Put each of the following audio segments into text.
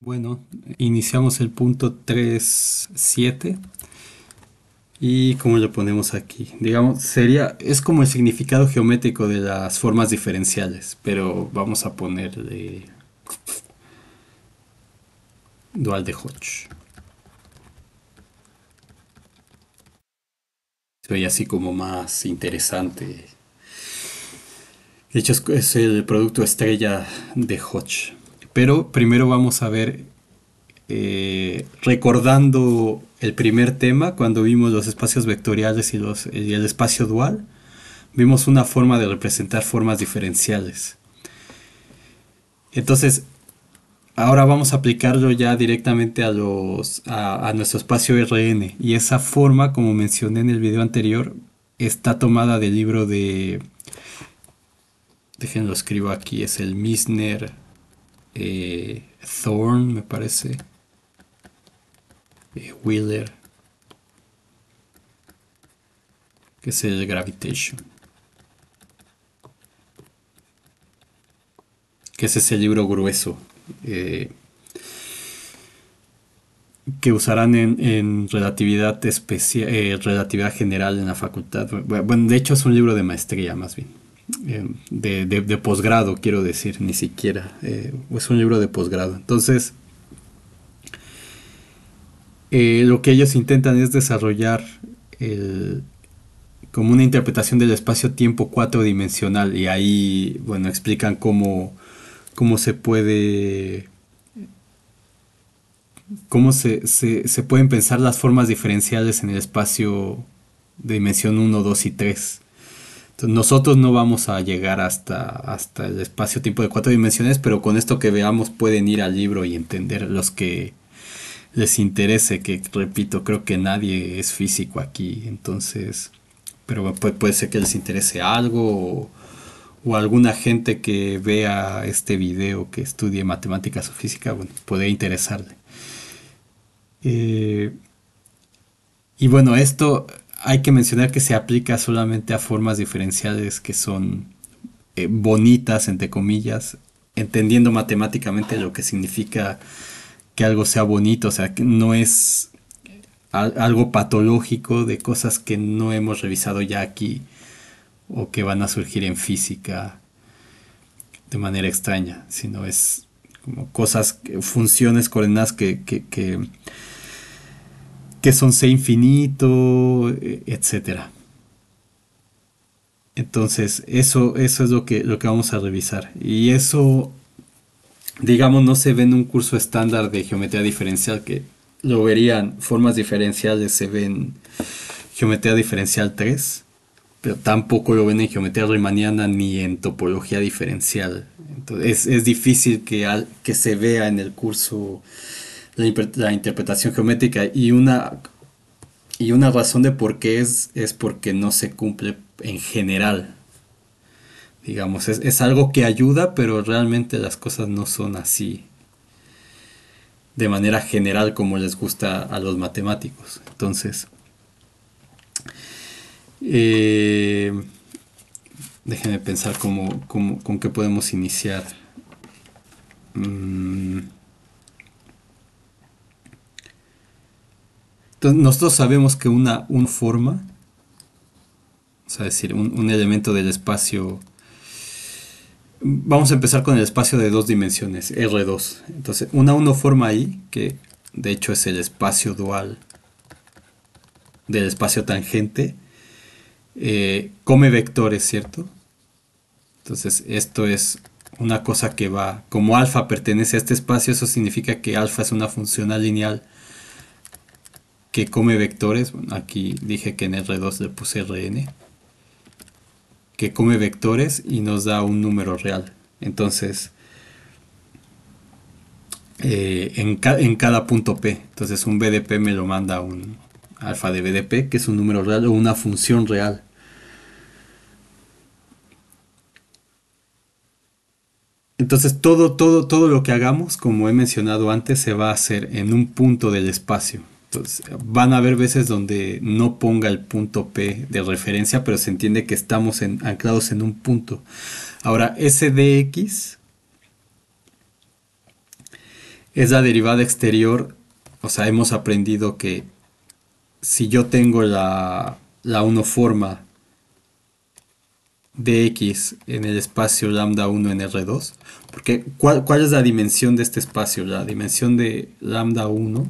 Bueno, iniciamos el punto 3.7 y ¿cómo lo ponemos aquí? Digamos, es como el significado geométrico de las formas diferenciales, pero vamos a ponerle dual de Hodge. Se ve así como más interesante. De hecho, es el producto estrella de Hodge. Pero primero vamos a ver, recordando el primer tema, cuando vimos los espacios vectoriales y el espacio dual, vimos una forma de representar formas diferenciales. Entonces, ahora vamos a aplicarlo ya directamente a nuestro espacio Rn. Y esa forma, como mencioné en el video anterior, está tomada del libro de... Déjenlo escribo aquí, es el Misner Thorne, me parece. Wheeler, que es el Gravitation. Que es ese libro grueso. eh, que usarán en relatividad especial, relatividad general en la facultad. Bueno, de hecho es un libro de maestría más bien. De posgrado, quiero decir, ni siquiera. Es un libro de posgrado. Entonces, lo que ellos intentan es desarrollar el, como una interpretación del espacio-tiempo cuatro dimensional. Y ahí, bueno, explican cómo se puede se pueden pensar las formas diferenciales en el espacio de dimensión uno 2 y 3. Entonces, nosotros no vamos a llegar hasta el espacio-tiempo de cuatro dimensiones, pero con esto que veamos pueden ir al libro y entender los que les interese, que repito, creo que nadie es físico aquí, entonces, pero puede ser que les interese algo o alguna gente que vea este video que estudie matemáticas o física, bueno, puede interesarle. Eh, y bueno, esto hay que mencionar que se aplica solamente a formas diferenciales que son bonitas, entre comillas, entendiendo matemáticamente lo que significa que algo sea bonito, o sea, que no es algo patológico de cosas que no hemos revisado ya aquí o que van a surgir en física de manera extraña, sino es como cosas, funciones coordenadas que son C infinito, etcétera. Entonces, eso es lo que vamos a revisar. Y eso, digamos, no se ve en un curso estándar de geometría diferencial, que lo verían, formas diferenciales se ven geometría diferencial 3, pero tampoco lo ven en geometría riemanniana ni en topología diferencial. Entonces, es difícil que se vea en el curso la interpretación geométrica y una razón de por qué es porque no se cumple en general. Digamos, es algo que ayuda, pero realmente las cosas no son así de manera general como les gusta a los matemáticos. Entonces, eh, déjenme pensar con qué podemos iniciar. Mm, entonces, nosotros sabemos que una forma, o sea, decir, un elemento del espacio. Vamos a empezar con el espacio de dos dimensiones, R2. Entonces, una forma ahí, que de hecho es el espacio dual del espacio tangente, come vectores, ¿cierto? Entonces, esto es una cosa que va, como alfa pertenece a este espacio, eso significa que alfa es una funcional lineal que come vectores. Bueno, aquí dije que en R2 le puse Rn, que come vectores y nos da un número real. Entonces, en cada punto P. Entonces un BDP me lo manda un alfa de BDP, que es un número real o una función real. Entonces todo lo que hagamos, como he mencionado antes, se va a hacer en un punto del espacio. Entonces, van a haber veces donde no ponga el punto P de referencia, pero se entiende que estamos anclados en un punto. Ahora, ese dx es la derivada exterior. O sea, hemos aprendido que si yo tengo la unoforma de x en el espacio lambda 1 en R2, porque ¿cuál es la dimensión de este espacio? La dimensión de lambda 1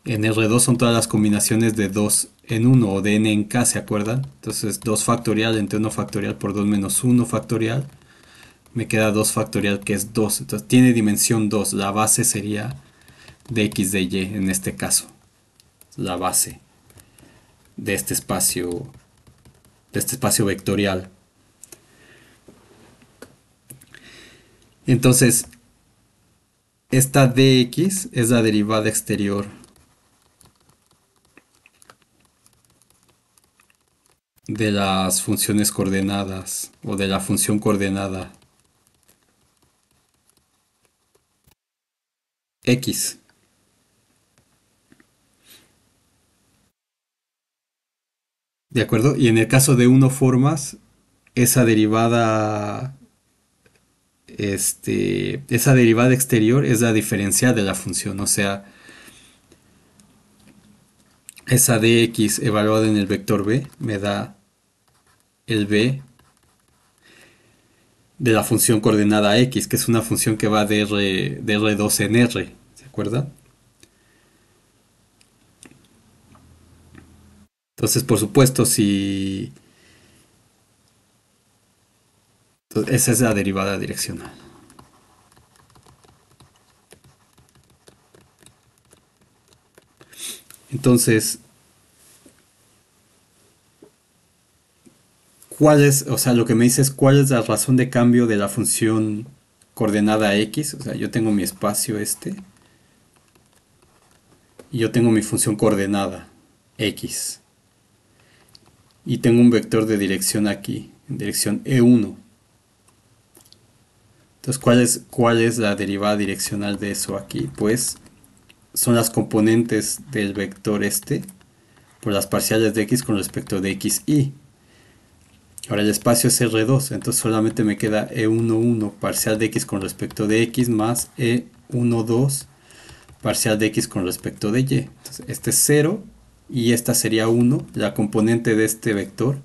en R2 son todas las combinaciones de 2 en 1 o de n en k, ¿se acuerdan? Entonces 2 factorial entre 1 factorial por 2 menos 1 factorial, me queda 2 factorial que es 2. Entonces tiene dimensión 2, la base sería de x de y en este caso, la base de este espacio vectorial. Entonces, esta dx es la derivada exterior de las funciones coordenadas o de la función coordenada x. ¿De acuerdo? Y en el caso de uno formas, esa derivada, esa derivada exterior es la diferencial de la función, o sea, esa dx evaluada en el vector b me da el b de la función coordenada x, que es una función que va de R2 en R, ¿se acuerdan? Entonces, por supuesto, si... Entonces, esa es la derivada direccional. Entonces, ¿cuál es, o sea, lo que me dice es cuál es la razón de cambio de la función coordenada x? O sea, yo tengo mi espacio y yo tengo mi función coordenada x. Y tengo un vector de dirección aquí, en dirección E1. Entonces, ¿cuál es la derivada direccional de eso aquí? Pues son las componentes del vector por las parciales de x con respecto de xy. Ahora el espacio es R2, entonces solamente me queda E11 parcial de x con respecto de x más E12 parcial de x con respecto de y. Entonces este es 0 y esta sería 1. La componente de este vector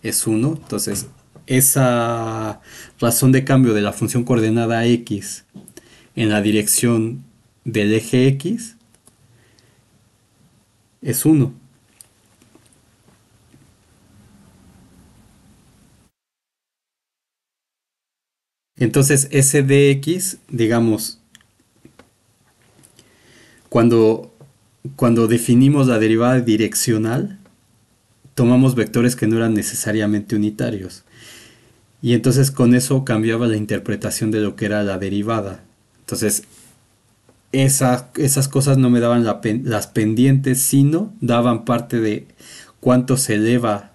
es 1. Entonces esa razón de cambio de la función coordenada x en la dirección del eje x es 1. Entonces ese dx, digamos, cuando, cuando definimos la derivada direccional, tomamos vectores que no eran necesariamente unitarios. Y entonces con eso cambiaba la interpretación de lo que era la derivada. Entonces esas cosas no me daban las pendientes, sino daban parte de cuánto se eleva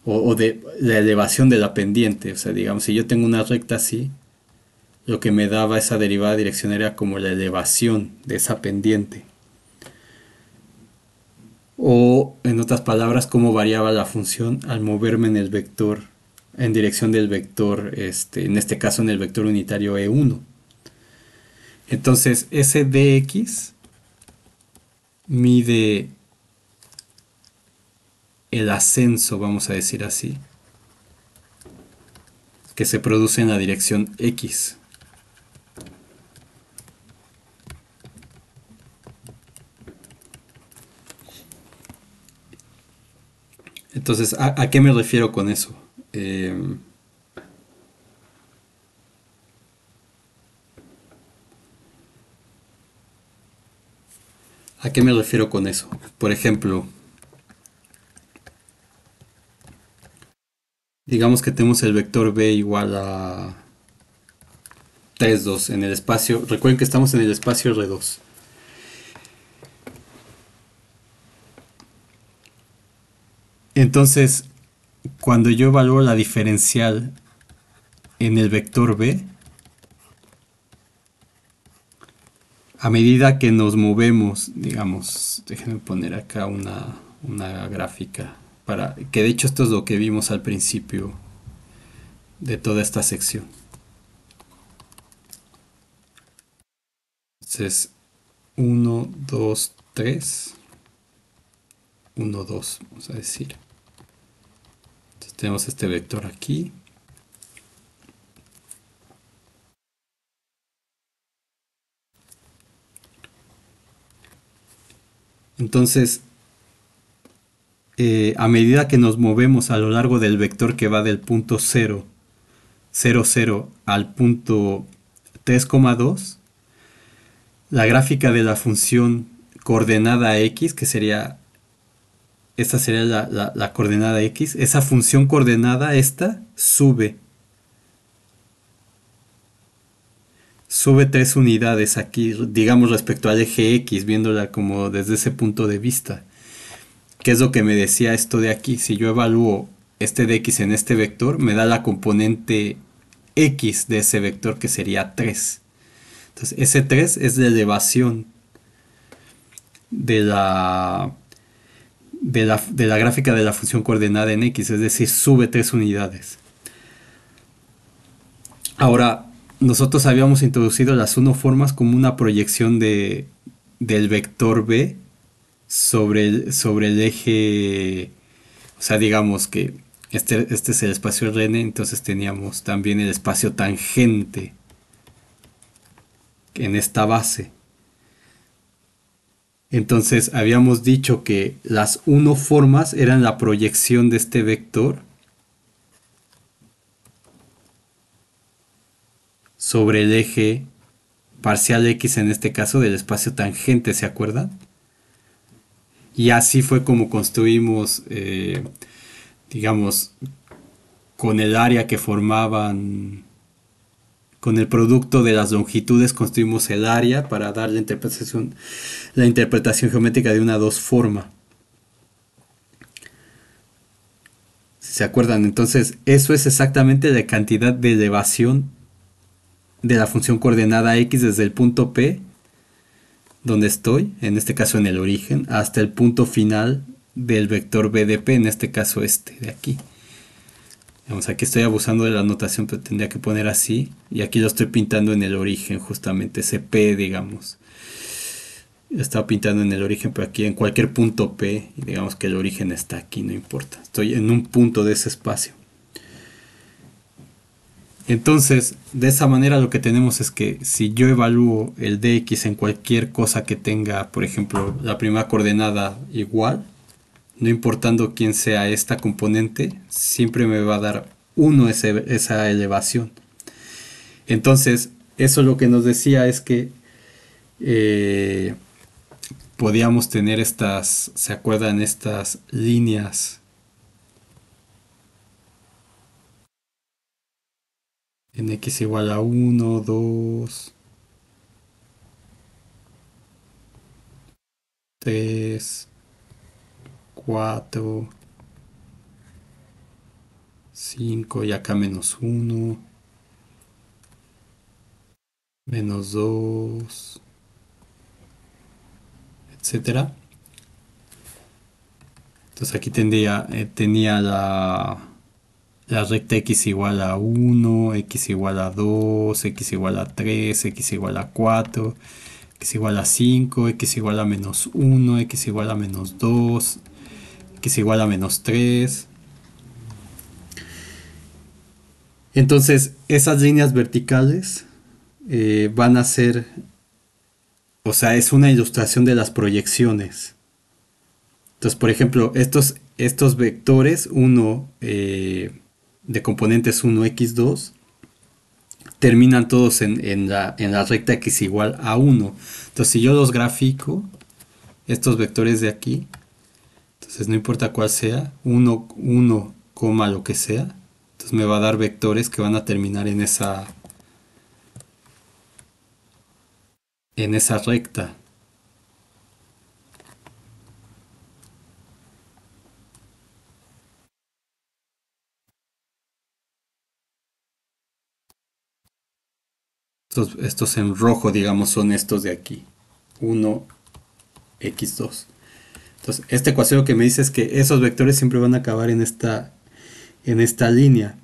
o de la elevación de la pendiente. O sea, digamos, si yo tengo una recta así, lo que me daba esa derivada direccional era como la elevación de esa pendiente. O, en otras palabras, cómo variaba la función al moverme en el vector, en dirección del vector, en este caso en el vector unitario E1. Entonces, ese dx mide el ascenso, vamos a decir así, que se produce en la dirección x. Entonces, ¿a qué me refiero con eso? ¿A qué me refiero con eso? Por ejemplo, digamos que tenemos el vector b igual a 3, 2 en el espacio. Recuerden que estamos en el espacio R2. Entonces, cuando yo evalúo la diferencial en el vector b, a medida que nos movemos, digamos, déjenme poner acá una gráfica, para que de hecho esto es lo que vimos al principio de toda esta sección. Entonces 1, 2, 3, 1, 2, vamos a decir. Entonces tenemos este vector aquí. Entonces, a medida que nos movemos a lo largo del vector que va del punto 0, 0, 0 al punto 3,2, la gráfica de la función coordenada x, que sería, esta sería la coordenada x, esa función coordenada, esta, sube 3 unidades aquí, digamos respecto al eje x, viéndola como desde ese punto de vista. ¿Qué es lo que me decía esto de aquí? Si yo evalúo este de x en este vector, me da la componente x de ese vector, que sería 3. Entonces, ese 3 es la elevación de la gráfica de la función coordenada en x, es decir, sube 3 unidades. Ahora, nosotros habíamos introducido las unoformas como una proyección del vector b sobre el eje, o sea, digamos que este es el espacio Rn, entonces teníamos también el espacio tangente en esta base. Entonces habíamos dicho que las unoformas eran la proyección de este vector sobre el eje parcial x, en este caso del espacio tangente, ¿se acuerdan? Y así fue como construimos, digamos, con el área que formaban, con el producto de las longitudes construimos el área para dar la interpretación geométrica de una dos forma. ¿Se acuerdan? Entonces, eso es exactamente la cantidad de elevación de la función coordenada x desde el punto P, donde estoy, en este caso en el origen, hasta el punto final del vector BDP, en este caso este de aquí. Vamos, aquí estoy abusando de la notación, pero tendría que poner así, y aquí lo estoy pintando en el origen, justamente ese P, digamos. Lo estaba pintando en el origen, pero aquí en cualquier punto P, digamos que el origen está aquí, no importa. Estoy en un punto de ese espacio. Entonces, de esa manera lo que tenemos es que si yo evalúo el dx en cualquier cosa que tenga, por ejemplo, la primera coordenada igual, no importando quién sea esta componente, siempre me va a dar 1 esa elevación. Entonces, eso lo que nos decía es que podíamos tener estas, ¿se acuerdan? Estas líneas en x igual a 1, 2, 3, 4, 5 y acá menos 1, menos 2, etcétera. Entonces aquí tenía la recta x igual a 1, x igual a 2, x igual a 3, x igual a 4, x igual a 5, x igual a menos 1, x igual a menos 2, x igual a menos 3. Entonces esas líneas verticales van a ser, o sea, es una ilustración de las proyecciones. Entonces, por ejemplo, estos vectores, uno de componentes 1, x2, terminan todos en la recta x igual a 1. Entonces, si yo los grafico, estos vectores de aquí, entonces no importa cuál sea, 1, 1, lo que sea, entonces me va a dar vectores que van a terminar en esa recta. Estos en rojo, digamos, son estos de aquí. 1, x2. Entonces, esta ecuación lo que me dice es que esos vectores siempre van a acabar en esta línea.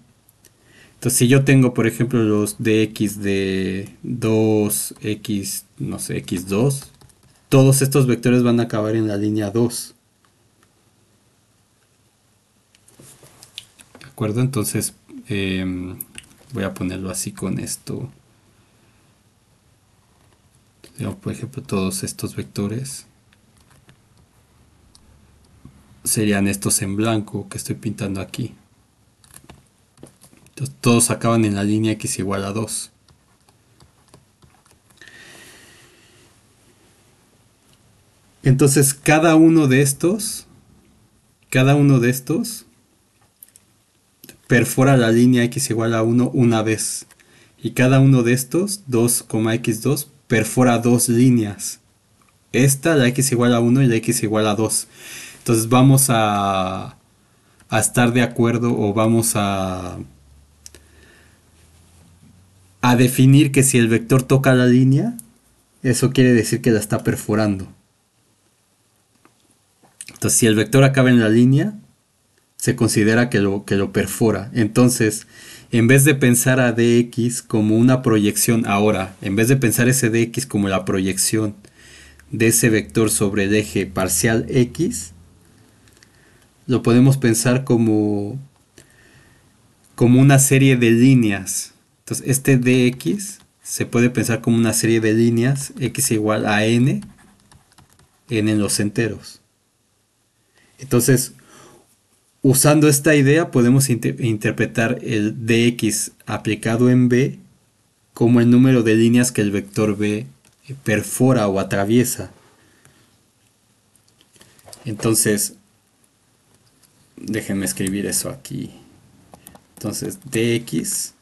Entonces, si yo tengo, por ejemplo, los dx de 2x, no sé, x2, todos estos vectores van a acabar en la línea 2. ¿De acuerdo? Entonces, voy a ponerlo así con esto. Digamos, por ejemplo, todos estos vectores serían estos en blanco que estoy pintando aquí. Entonces, todos acaban en la línea x igual a 2. Entonces, cada uno de estos perfora la línea x igual a 1 una vez. Y cada uno de estos, 2,x2, perfora dos líneas. Esta, la x igual a 1 y la x igual a 2. Entonces vamos a estar de acuerdo, o vamos a definir que si el vector toca la línea, eso quiere decir que la está perforando. Entonces, si el vector acaba en la línea, se considera que lo perfora. Entonces, en vez de pensar a dx como una proyección ahora, en vez de pensar ese dx como la proyección de ese vector sobre el eje parcial x, lo podemos pensar como una serie de líneas. Entonces, este dx se puede pensar como una serie de líneas, x igual a n en los enteros. Entonces, usando esta idea podemos interpretar el dx aplicado en B como el número de líneas que el vector B perfora o atraviesa. Entonces, déjenme escribir eso aquí. Entonces, dx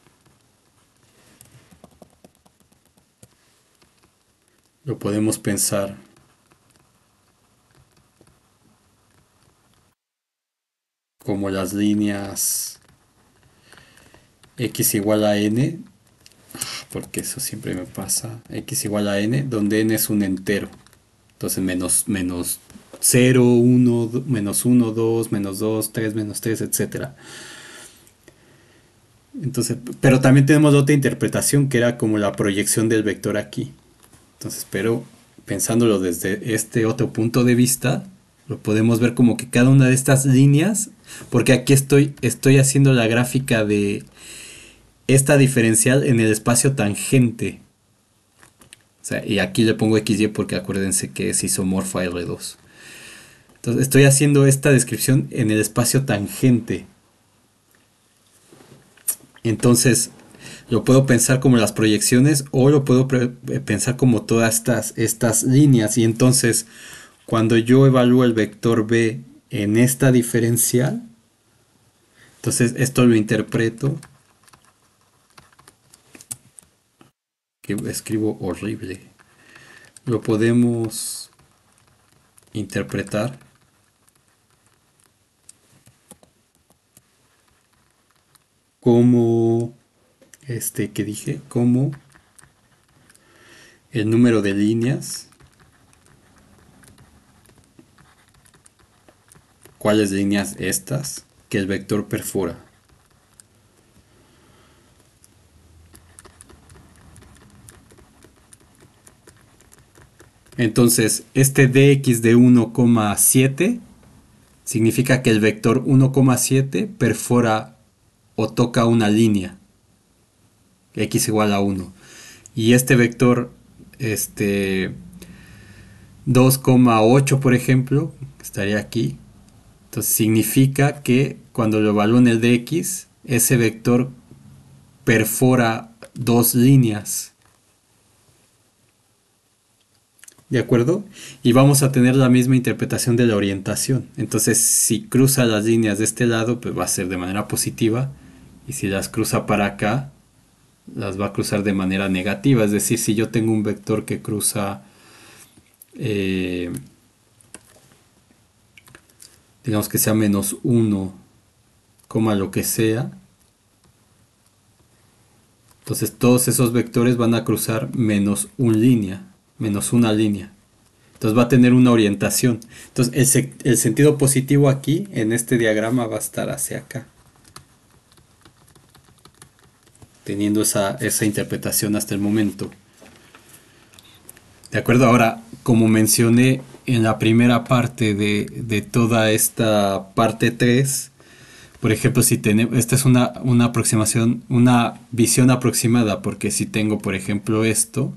lo podemos pensar como las líneas x igual a n, porque eso siempre me pasa, x igual a n, donde n es un entero. Entonces menos 0, 1, menos 1, 2, menos 2, 3, menos 3, etc. Entonces, pero también tenemos otra interpretación que era como la proyección del vector aquí. Entonces, pero pensándolo desde este otro punto de vista, lo podemos ver como que cada una de estas líneas, porque aquí estoy haciendo la gráfica de esta diferencial en el espacio tangente. O sea, y aquí le pongo XY porque acuérdense que es isomorfa R2. Entonces estoy haciendo esta descripción en el espacio tangente. Entonces lo puedo pensar como las proyecciones, o lo puedo pensar como todas estas líneas. Y entonces cuando yo evalúo el vector B en esta diferencial, entonces esto lo interpreto, que escribo horrible, lo podemos interpretar como que dije, como el número de líneas. ¿Cuáles líneas? Estas que el vector perfora. Entonces, este dx de 1,7 significa que el vector 1,7 perfora o toca una línea, x igual a 1. Y este vector 2,8, por ejemplo, estaría aquí. Entonces significa que cuando lo evalúo en el dx, ese vector perfora dos líneas. ¿De acuerdo? Y vamos a tener la misma interpretación de la orientación. Entonces, si cruza las líneas de este lado, pues va a ser de manera positiva. Y si las cruza para acá, las va a cruzar de manera negativa. Es decir, si yo tengo un vector que cruza, digamos que sea menos 1, lo que sea, entonces todos esos vectores van a cruzar menos una línea. Entonces va a tener una orientación. Entonces el sentido positivo aquí en este diagrama va a estar hacia acá. teniendo esa interpretación hasta el momento. De acuerdo, ahora, como mencioné en la primera parte de toda esta parte 3, por ejemplo, si tenemos, esta es una aproximación, una visión aproximada, porque si tengo, por ejemplo, esto,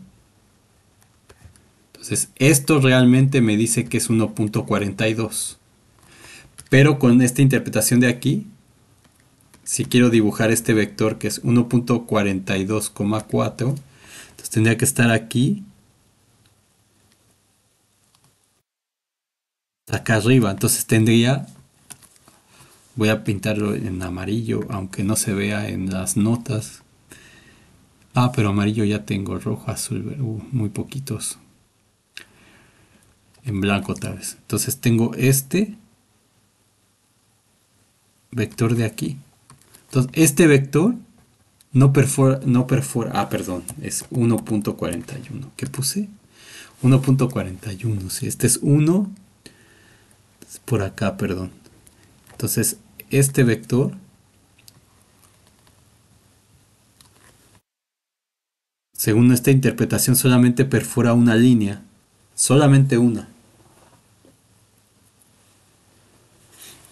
entonces esto realmente me dice que es 1.42. Pero con esta interpretación de aquí, si quiero dibujar este vector que es 1.42,4, entonces tendría que estar aquí, acá arriba. Entonces tendría, voy a pintarlo en amarillo, aunque no se vea en las notas. Ah, pero amarillo ya tengo, rojo, azul, muy poquitos. En blanco otra vez. Entonces tengo este vector de aquí. Entonces este vector no perfora, perdón, es 1.41. ¿Qué puse? 1.41, sí, este es 1, por acá, perdón. Entonces este vector, según esta interpretación, solamente perfora una línea, solamente una.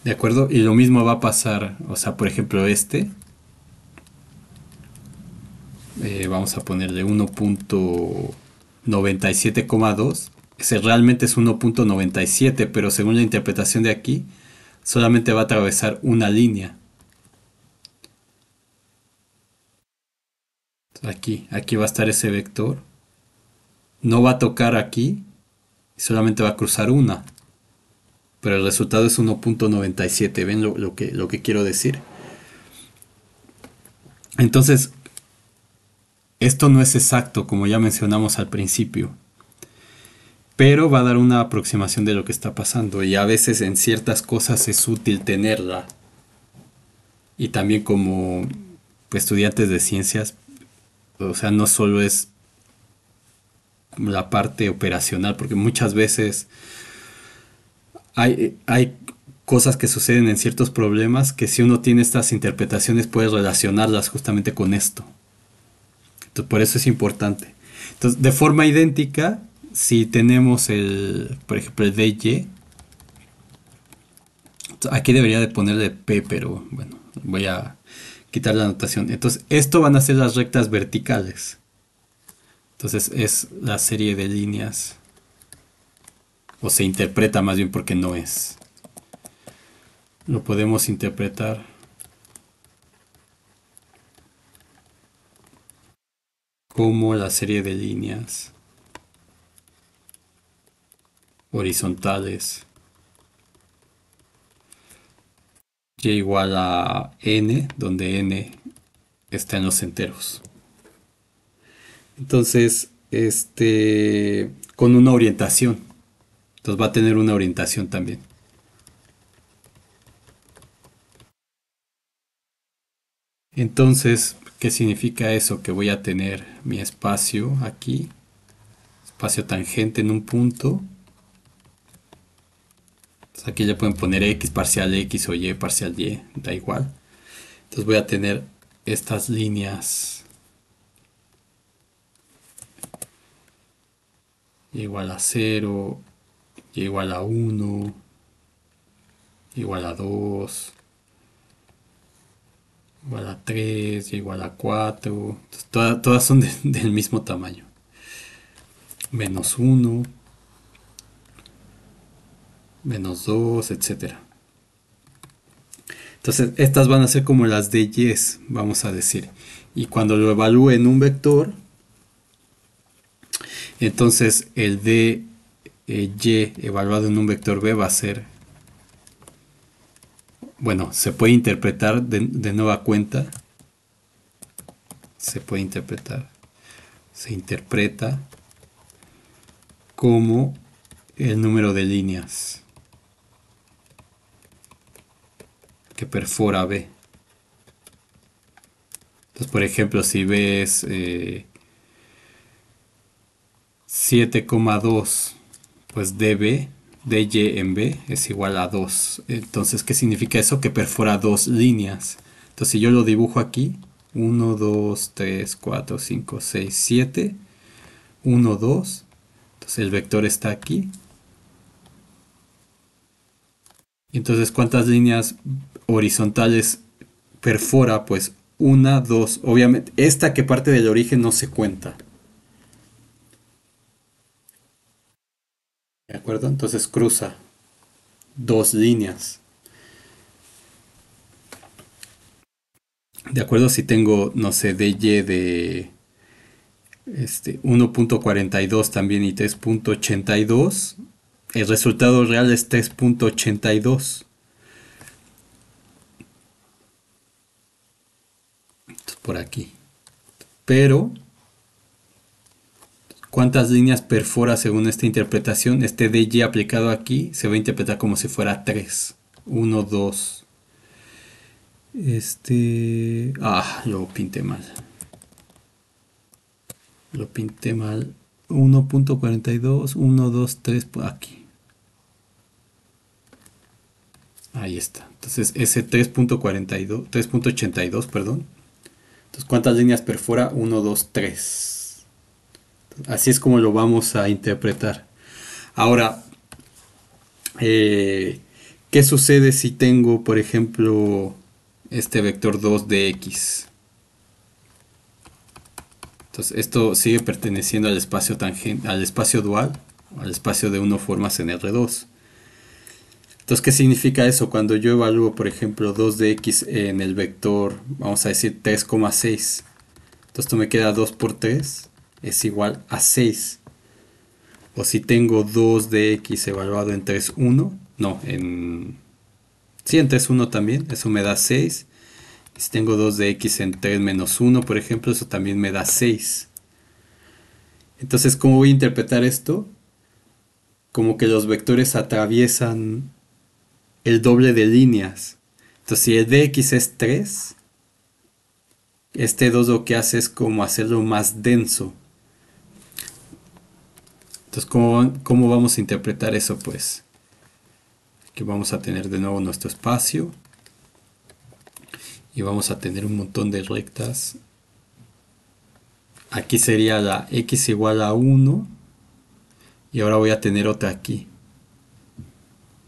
¿De acuerdo? Y lo mismo va a pasar, o sea, por ejemplo vamos a ponerle 1.97,2. Ese realmente es 1.97, pero según la interpretación de aquí, solamente va a atravesar una línea. Aquí va a estar ese vector. No va a tocar aquí, solamente va a cruzar una. Pero el resultado es 1.97. ¿Ven lo que quiero decir? Entonces, esto no es exacto, como ya mencionamos al principio, pero va a dar una aproximación de lo que está pasando, y a veces en ciertas cosas es útil tenerla. Y también como estudiantes de ciencias, o sea, no solo es la parte operacional, porque muchas veces hay cosas que suceden en ciertos problemas que si uno tiene estas interpretaciones puede relacionarlas justamente con esto. Entonces, por eso es importante. Entonces, de forma idéntica, si tenemos por ejemplo, el dy, aquí debería de ponerle p, pero bueno, voy a quitar la anotación. Entonces, esto van a ser las rectas verticales. Entonces, es la serie de líneas, o se interpreta más bien porque no es. Lo podemos interpretar como la serie de líneas horizontales y igual a n, donde n está en los enteros. Entonces, con una orientación. Entonces va a tener una orientación también. Entonces, ¿qué significa eso? Que voy a tener mi espacio aquí, espacio tangente en un punto. Entonces aquí le pueden poner x parcial x o y parcial y, da igual. Entonces voy a tener estas líneas y igual a 0, y igual a 1, igual a 2, igual a 3, y igual a 4. Entonces, todas son del mismo tamaño. Menos 1, menos 2, etcétera. Entonces, estas van a ser como las de yes, vamos a decir. Y cuando lo evalúe en un vector, entonces el de y evaluado en un vector b va a ser, bueno, se puede interpretar de nueva cuenta, se interpreta como el número de líneas que perfora B. Entonces, por ejemplo, si B es 7,2, pues dy en B es igual a 2. Entonces, ¿qué significa eso? Que perfora dos líneas. Entonces, si yo lo dibujo aquí, 1, 2, 3, 4, 5, 6, 7. 1, 2. Entonces el vector está aquí. Entonces, ¿cuántas líneas horizontales perfora? Pues una, dos. Obviamente, esta que parte del origen no se cuenta. ¿De acuerdo? Entonces cruza dos líneas. De acuerdo, si tengo, no sé, dy de 1.42 también y 3.82, el resultado real es 3.82. Por aquí. Pero, ¿cuántas líneas perfora según esta interpretación? Este dy aplicado aquí se va a interpretar como si fuera 3. 1, 2. Lo pinté mal. Lo pinté mal. 1.42, 1, 2, 3, aquí. Ahí está. Entonces ese 3.42, 3.82, perdón. Entonces, ¿cuántas líneas perfora? 1, 2, 3. Así es como lo vamos a interpretar. Ahora, ¿qué sucede si tengo, por ejemplo, este vector 2 de x? Entonces, esto sigue perteneciendo al espacio tangente, al espacio dual, al espacio de 1 formas en R2. Entonces, ¿qué significa eso? Cuando yo evalúo, por ejemplo, 2 de x en el vector, vamos a decir 3,6. Entonces, esto me queda 2 por 3 es igual a 6. O si tengo 2 de x evaluado en 3,1, no, sí, en 3,1 también, eso me da 6. Y si tengo 2 de x en 3 menos 1, por ejemplo, eso también me da 6. Entonces, ¿cómo voy a interpretar esto? Como que los vectores atraviesan el doble de líneas. Entonces, si el dx es 3, este 2 lo que hace es como hacerlo más denso. Entonces, ¿cómo vamos a interpretar eso? Pues que vamos a tener de nuevo nuestro espacio y vamos a tener un montón de rectas. Aquí sería la x igual a 1 y ahora voy a tener otra aquí.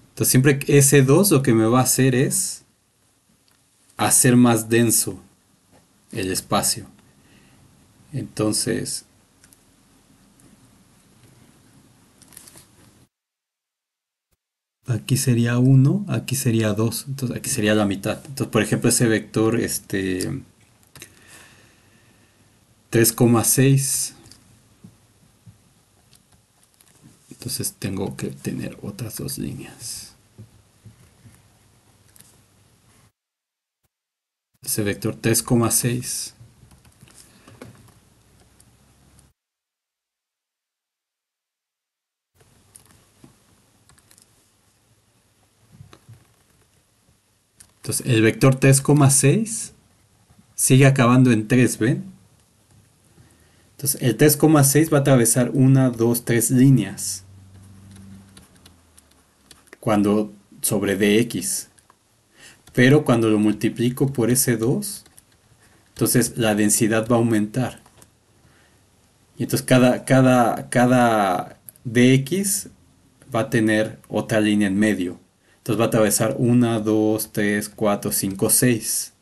Entonces, siempre ese 2 lo que me va a hacer es hacer más denso el espacio. Entonces, aquí sería 1, aquí sería 2, entonces aquí sería la mitad. Entonces, por ejemplo, ese vector 3,6, entonces tengo que tener otras dos líneas. Ese vector 3,6. Entonces, el vector 3,6 sigue acabando en 3, ¿ven? Entonces, el 3,6 va a atravesar una, dos, tres líneas cuando sobre dx. Pero cuando lo multiplico por ese 2, entonces la densidad va a aumentar. Y entonces cada dx va a tener otra línea en medio. Entonces va a atravesar una, 2, 3, 4, 5, 6.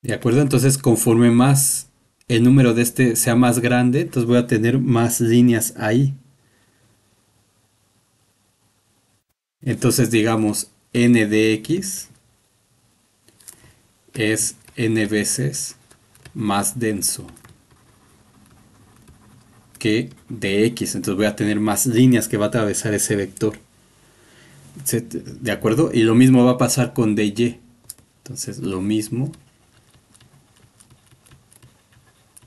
¿De acuerdo? Entonces conforme más el número de este sea más grande, entonces voy a tener más líneas ahí. Entonces digamos n de x es n veces más denso que de x. Entonces voy a tener más líneas que va a atravesar ese vector. ¿De acuerdo? Y lo mismo va a pasar con dy. Entonces lo mismo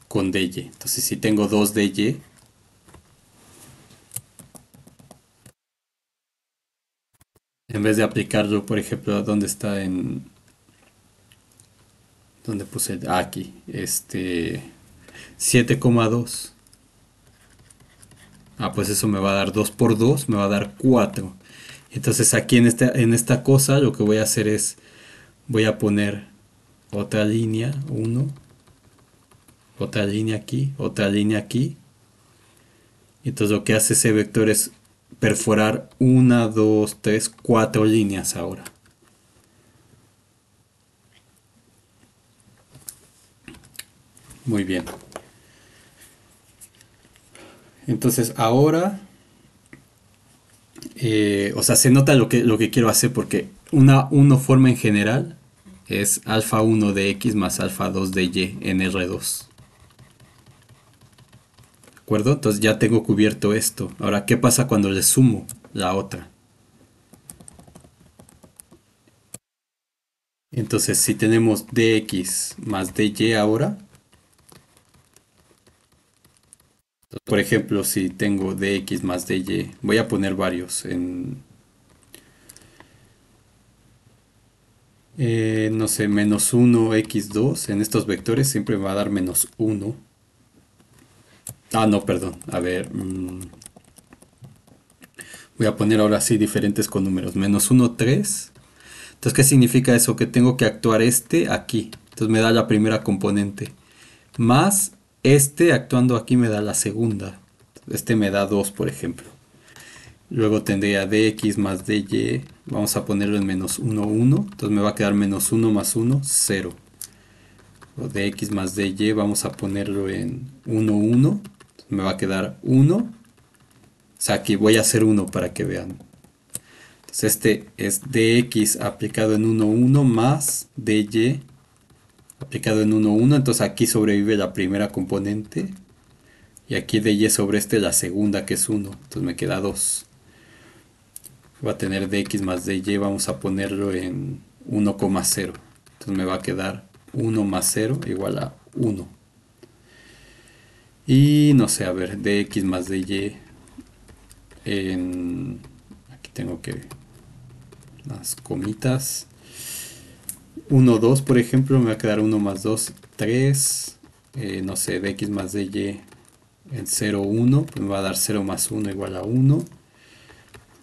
con dy. Entonces si tengo 2 dy, en vez de aplicarlo, por ejemplo, ¿dónde está en... ¿Dónde puse? Aquí. 7,2. pues eso me va a dar 2 por 2, me va a dar 4. Entonces aquí en esta cosa lo que voy a hacer es, voy a poner otra línea, 1, otra línea aquí, otra línea aquí. Y entonces lo que hace ese vector es perforar 1, 2, 3, 4 líneas ahora. Muy bien. Entonces ahora, o sea, se nota lo que quiero hacer porque una 1 forma en general es alfa 1 de x más alfa 2 de y en R2. ¿De acuerdo? Entonces ya tengo cubierto esto. Ahora, ¿qué pasa cuando le sumo la otra? Entonces, si tenemos dx más dy ahora, por ejemplo, si tengo dx más dy, voy a poner varios no sé, menos 1 x2 en estos vectores siempre me va a dar menos 1. Ah, no, perdón. A ver, voy a poner ahora sí diferentes con números. Menos 1, 3. Entonces, ¿qué significa eso? Que tengo que actuar este aquí. Entonces me da la primera componente. Más este actuando aquí me da la segunda. Este me da 2, por ejemplo. Luego tendría dx más dy. Vamos a ponerlo en menos 1, 1. Entonces me va a quedar menos 1 más 1, 0. O dx más dy vamos a ponerlo en 1, 1. Entonces me va a quedar 1. O sea, aquí voy a hacer 1 para que vean. Entonces este es dx aplicado en 1, 1 más dy aplicado en 1, 1. Entonces aquí sobrevive la primera componente. Y aquí dy sobre este la segunda que es 1. Entonces me queda 2. Va a tener dx más dy, vamos a ponerlo en 1,0. Entonces me va a quedar 1 más 0 igual a 1. Y no sé, a ver, dx más dy en... Aquí tengo que... las comitas. 1, 2, por ejemplo, me va a quedar 1 más 2, 3. No sé, dx más dy en 0, 1, pues me va a dar 0 más 1 igual a 1.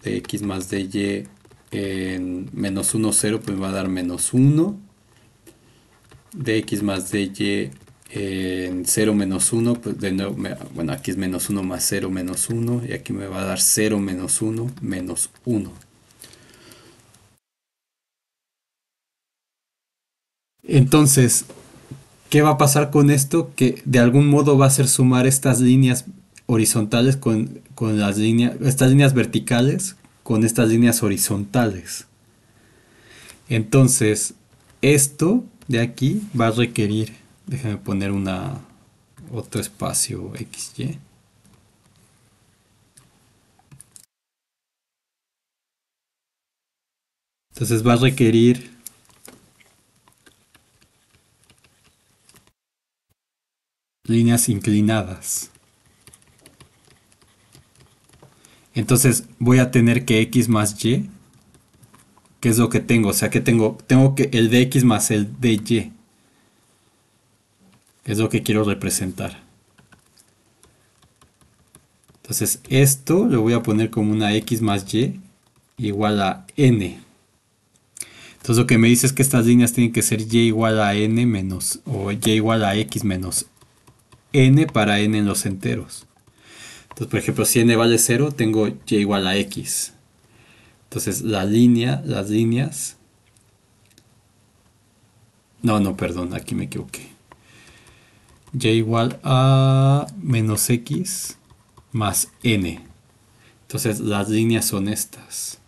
Dx más dy en menos 1, 0, pues me va a dar menos 1. Dx más dy en 0 menos 1, pues de nuevo, bueno, aquí es menos 1 más 0 menos 1, y aquí me va a dar 0 menos 1 menos 1. Entonces, ¿qué va a pasar con esto? Que de algún modo va a ser sumar estas líneas horizontales con las líneas, estas líneas verticales con estas líneas horizontales. Entonces, esto de aquí va a requerir, déjame poner otro espacio XY. Entonces va a requerir líneas inclinadas. Entonces voy a tener que X más Y, que es lo que tengo. O sea que tengo que el de X más el de Y. Es lo que quiero representar. Entonces esto lo voy a poner como una X más Y igual a N. Entonces lo que me dice es que estas líneas tienen que ser Y igual a N menos, o Y igual a X menos N para N en los enteros. Entonces, por ejemplo, si N vale 0, tengo Y igual a X. Entonces las líneas... No, no, perdón, aquí me equivoqué. Y igual a menos X más N. Entonces las líneas son estas.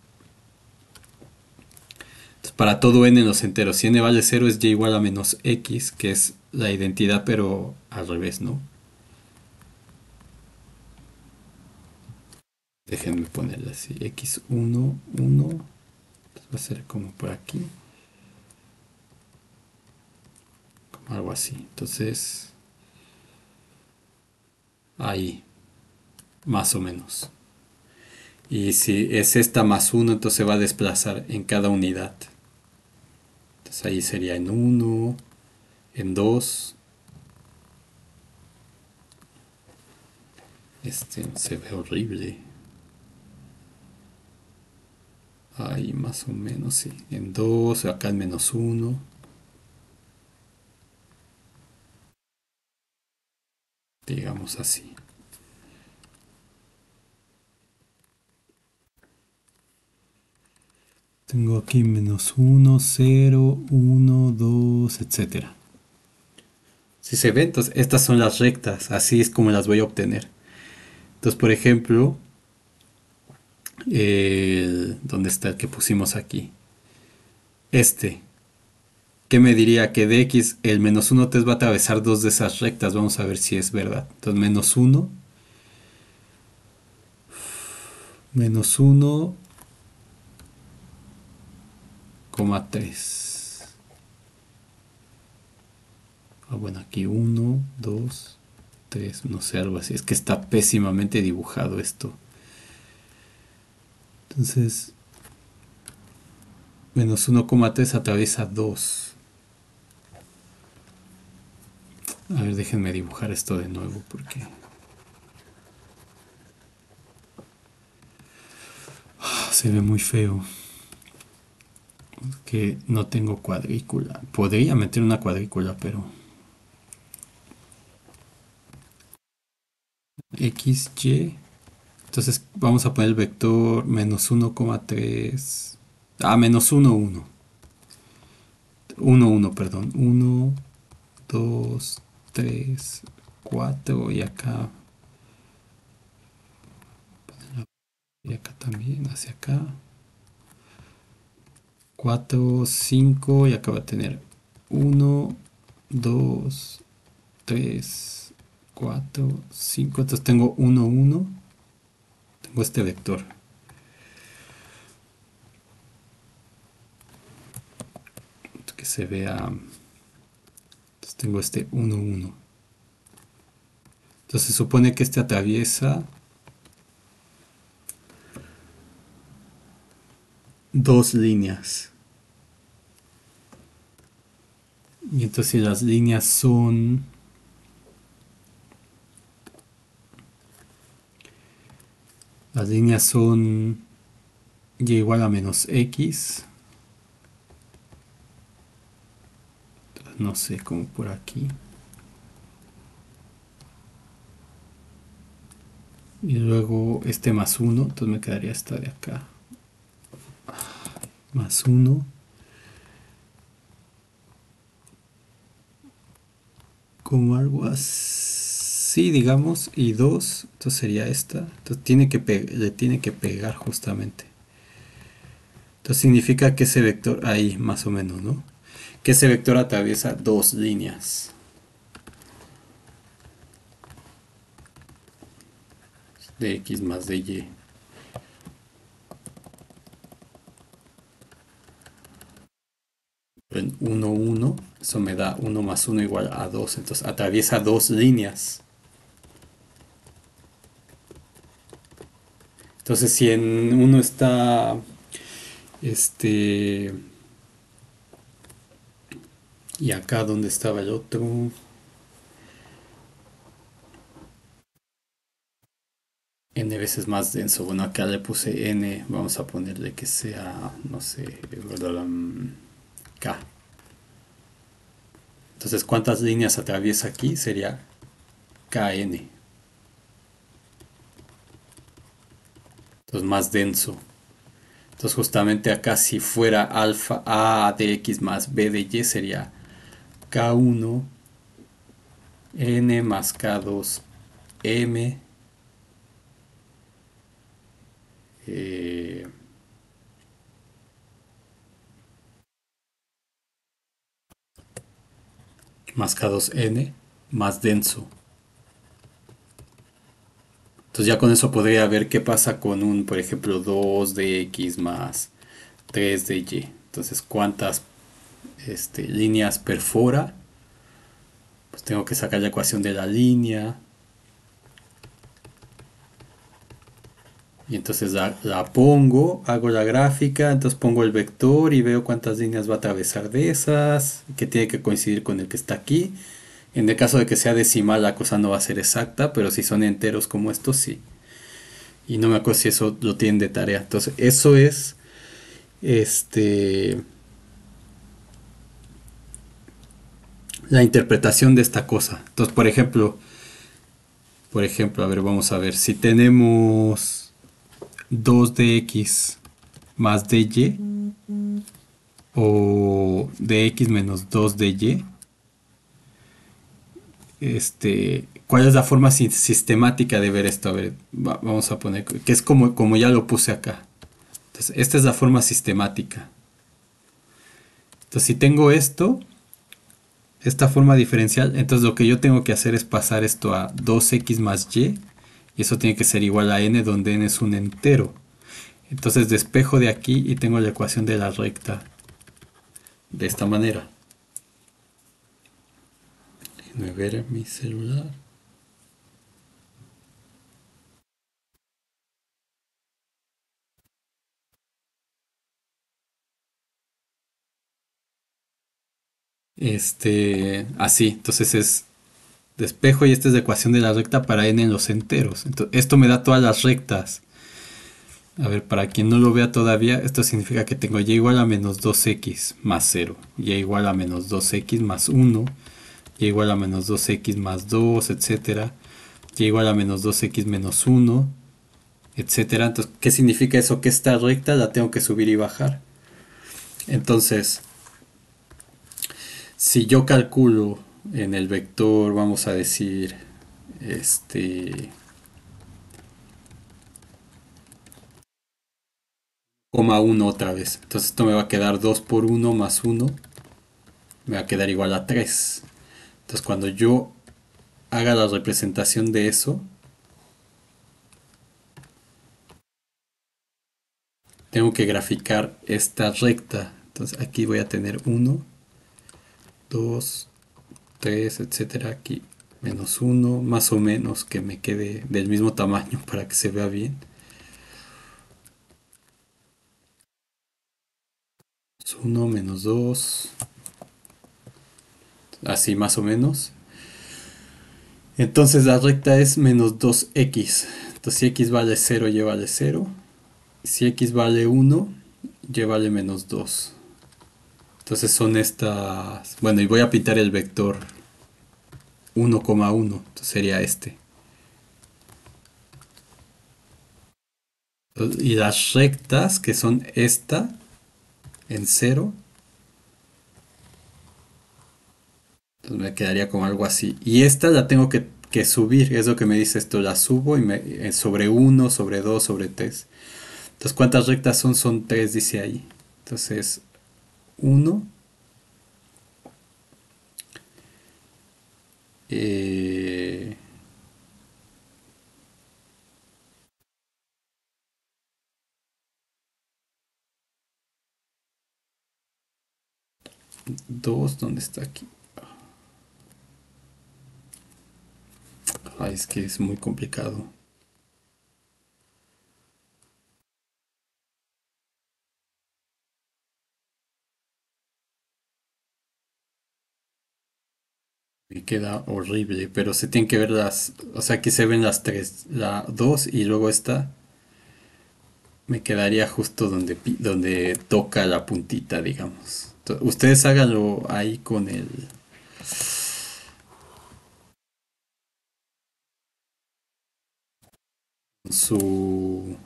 Entonces, para todo N en los enteros, si N vale 0 es Y igual a menos X, que es la identidad, pero al revés, ¿no? Déjenme ponerle así, X1, 1. Va a ser como por aquí. Como algo así. Entonces, ahí, más o menos. Y si es esta más 1, entonces se va a desplazar en cada unidad. Entonces ahí sería en 1, en 2. Este se ve horrible. Ahí más o menos, sí. En 2, acá en -1. Digamos así. Tengo aquí -1, 0, 1, 2, etcétera. Si se ve, entonces estas son las rectas, así es como las voy a obtener. Entonces, por ejemplo, ¿dónde está el que pusimos aquí? Este, ¿qué me diría? Que de X el -1 te va a atravesar dos de esas rectas. Vamos a ver si es verdad. Entonces, -1, -1, 3. Ah, bueno, aquí 1, 2, 3, no sé, algo así. Es que está pésimamente dibujado esto. Entonces, -1,3 atraviesa 2. A ver, déjenme dibujar esto de nuevo porque se ve muy feo. Que no tengo cuadrícula. Podría meter una cuadrícula, pero X, Y. Entonces vamos a poner el vector -1,3. Ah, -1, 1. 1, 1, perdón. 1, 2, 3, 4. Y acá. Y acá también, hacia acá. 4, 5. Y acá va a tener 1, 2, 3, 4, 5. Entonces tengo 1, 1. Tengo este vector. Que se vea. Entonces tengo este 1, 1. Entonces se supone que este atraviesa dos líneas. Y entonces si las líneas son... Las líneas son y igual a -x. No sé, como por aquí. Y luego este +1, entonces me quedaría esta de acá. +1. Como algo así, digamos. Y 2, entonces sería esta. Entonces le tiene que pegar justamente. Entonces significa que ese vector, ahí más o menos, ¿no? Que ese vector atraviesa dos líneas. De X más de Y. En 1, 1, eso me da 1 más 1 igual a 2. Entonces atraviesa dos líneas. Entonces si en uno está este y acá donde estaba el otro, n veces más denso. Bueno, acá le puse n, vamos a ponerle que sea, no sé, k. Entonces, ¿cuántas líneas atraviesa aquí? Sería kn. Entonces, más denso. Entonces, justamente acá si fuera alfa a de x más b de y sería k1 n más k2 m eh, más k2n más denso. Entonces ya con eso podría ver qué pasa con un, por ejemplo, 2 de x más 3 de y. Entonces, ¿cuántas líneas perfora? Pues tengo que sacar la ecuación de la línea. Y entonces la pongo, hago la gráfica, entonces pongo el vector y veo cuántas líneas va a atravesar de esas, que tiene que coincidir con el que está aquí. En el caso de que sea decimal, la cosa no va a ser exacta, pero si son enteros como estos, sí. Y no me acuerdo si eso lo tienen de tarea. Entonces, eso es este la interpretación de esta cosa. Entonces, por ejemplo, a ver, vamos a ver. Si tenemos 2 de x más de y o de x menos 2 de y, ¿cuál es la forma sistemática de ver esto? A ver, vamos a poner que es como ya lo puse acá. Entonces, esta es la forma sistemática. Entonces, si tengo esta forma diferencial, entonces lo que yo tengo que hacer es pasar esto a 2x más y eso tiene que ser igual a n, donde n es un entero. Entonces despejo de aquí y tengo la ecuación de la recta de esta manera. Déjenme ver mi celular. Así, entonces es despejo y esta es la ecuación de la recta para n en los enteros. Entonces, esto me da todas las rectas. A ver, para quien no lo vea todavía, esto significa que tengo y igual a menos 2x más 0, y igual a menos 2x más 1, y igual a menos 2x más 2, etcétera, y igual a menos 2x menos 1, etcétera. Entonces, ¿qué significa eso? Que esta recta la tengo que subir y bajar. Entonces, si yo calculo en el vector, vamos a decir, coma 1 otra vez. Entonces esto me va a quedar 2 por 1 más 1, me va a quedar igual a 3. Entonces cuando yo haga la representación de eso, tengo que graficar esta recta. Entonces aquí voy a tener 1, 2, 3, etcétera. Aquí menos 1, más o menos que me quede del mismo tamaño para que se vea bien. 1 menos 2, así más o menos. Entonces la recta es menos 2x. Entonces si x vale 0, y vale 0. Si x vale 1, y vale menos 2. Entonces son estas... Bueno, y voy a pintar el vector 1,1. Entonces sería este. Y las rectas, que son esta en 0, entonces me quedaría como algo así. Y esta la tengo que subir. Es lo que me dice esto. La subo y sobre 1, sobre 2, sobre 3. Entonces, ¿cuántas rectas son? Son 3, dice ahí. Entonces, 1, 2, ¿dónde está aquí? Ay, es que es muy complicado. Me queda horrible, pero se tienen que ver las... O sea, aquí se ven las tres. La 2 y luego esta. Me quedaría justo donde toca la puntita, digamos. Ustedes háganlo ahí con su...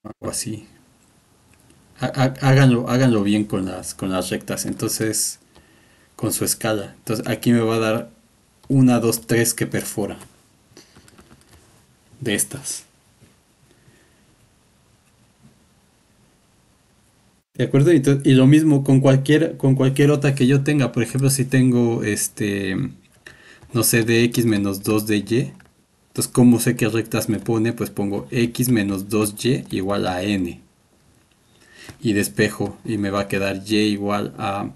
algo así. Háganlo bien con las rectas. Entonces, con su escala. Entonces, aquí me va a dar una, dos, tres que perfora de estas. ¿De acuerdo? Y lo mismo con cualquier otra que yo tenga. Por ejemplo, si tengo no sé, de x menos 2 de y. Entonces, ¿cómo sé qué rectas me pone? Pues pongo x menos 2y igual a n. Y despejo y me va a quedar y igual a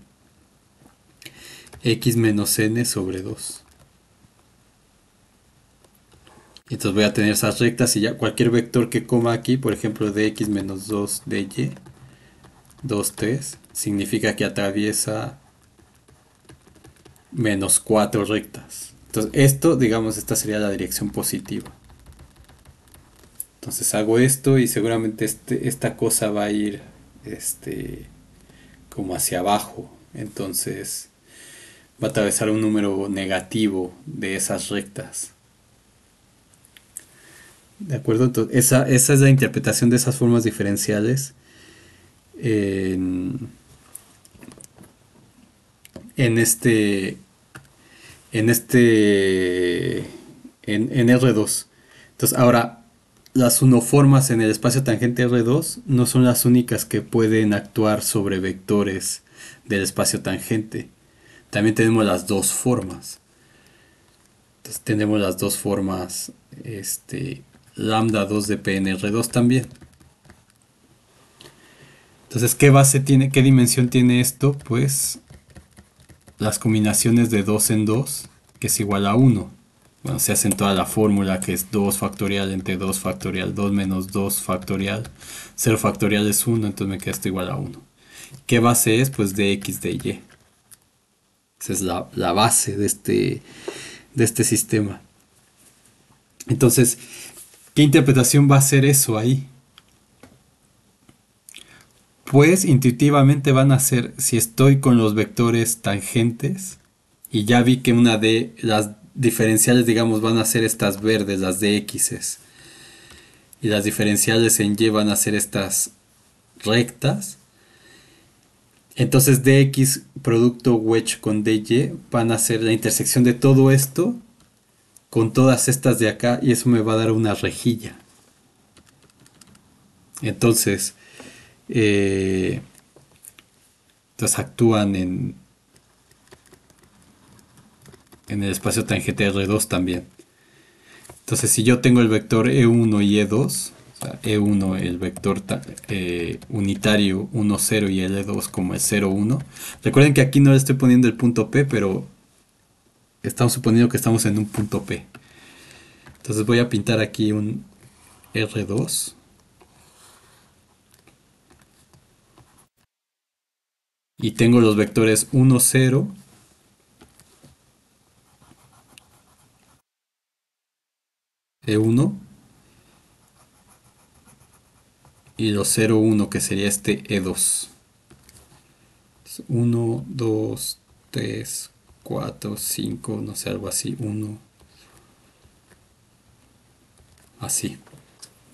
x menos n sobre 2. Y entonces voy a tener esas rectas y ya cualquier vector que coma aquí, por ejemplo, de x menos 2 de y, 2, 3, significa que atraviesa menos 4 rectas. Entonces esto, digamos, esta sería la dirección positiva. Entonces hago esto y seguramente esta cosa va a ir como hacia abajo. Entonces va a atravesar un número negativo de esas rectas. ¿De acuerdo? Entonces, esa es la interpretación de esas formas diferenciales en, en este en este en R2. Entonces, ahora las unoformas en el espacio tangente R2 no son las únicas que pueden actuar sobre vectores del espacio tangente. También tenemos las dos formas. Entonces, tenemos las dos formas lambda 2 de PNR2 también. Entonces, ¿qué base tiene, qué dimensión tiene esto? Pues las combinaciones de 2 en 2, que es igual a 1. Bueno, se hace en toda la fórmula, que es 2 factorial entre 2 factorial, 2 menos 2 factorial, 0 factorial es 1, entonces me queda esto igual a 1. ¿Qué base es? Pues de x de y. Esa es la base de este sistema. Entonces, ¿qué interpretación va a ser eso ahí? Pues intuitivamente van a ser, si estoy con los vectores tangentes, y ya vi que una de las diferenciales, digamos, van a ser estas verdes, las de x, y las diferenciales en y van a ser estas rectas. Entonces dx producto wedge con dy van a ser la intersección de todo esto con todas estas de acá, y eso me va a dar una rejilla. Entonces, entonces actúan en el espacio tangente R2 también. Entonces, si yo tengo el vector E1 y E2, o sea, E1 el vector unitario 1, 0 y el E2 como el 0, 1. Recuerden que aquí no le estoy poniendo el punto P, pero estamos suponiendo que estamos en un punto P. Entonces voy a pintar aquí un R2. Y tengo los vectores 1, 0, E1 y los 0, 1 que sería este E2. 1, 2, 3, 4, 5, no sé, algo así, 1, así,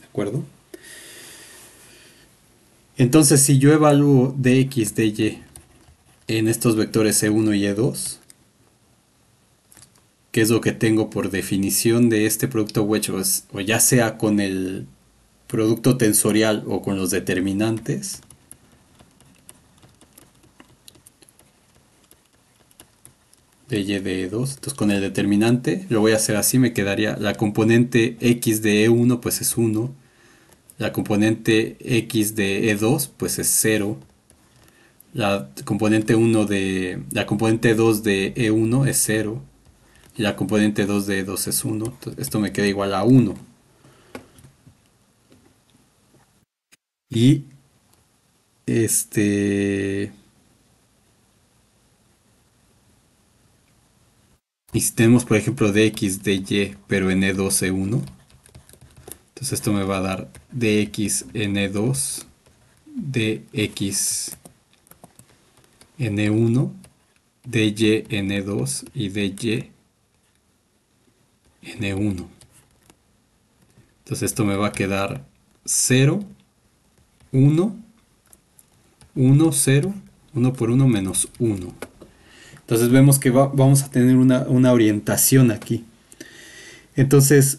¿de acuerdo? Entonces, si yo evalúo dx, dy en estos vectores E1 y E2, que es lo que tengo por definición de este producto wedge, o ya sea con el producto tensorial o con los determinantes, de y de E2. Entonces con el determinante lo voy a hacer así, me quedaría la componente x de E1 pues es 1, la componente x de E2 pues es 0, la componente 2 de E1 es 0 y la componente 2 de E2 es 1. Entonces, esto me queda igual a 1. Y y si tenemos por ejemplo dx de y pero en E2 E1, entonces esto me va a dar dx en E2 dx en E1, dy en E2 y dy en E1. Entonces esto me va a quedar 0, 1, 1, 0, 1 por 1 menos 1. Entonces vemos que vamos a tener una orientación aquí. Entonces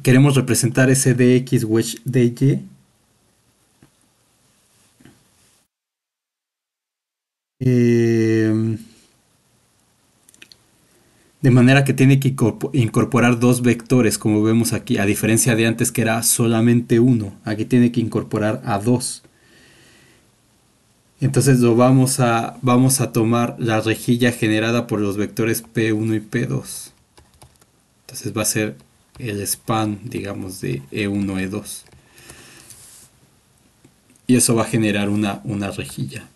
queremos representar ese dx wedge dy de manera que tiene que incorporar dos vectores, como vemos aquí, a diferencia de antes que era solamente uno. Aquí tiene que incorporar a dos. Entonces vamos a tomar la rejilla generada por los vectores P1 y P2. Entonces va a ser el span, digamos, de E1, E2. Y eso va a generar una rejilla.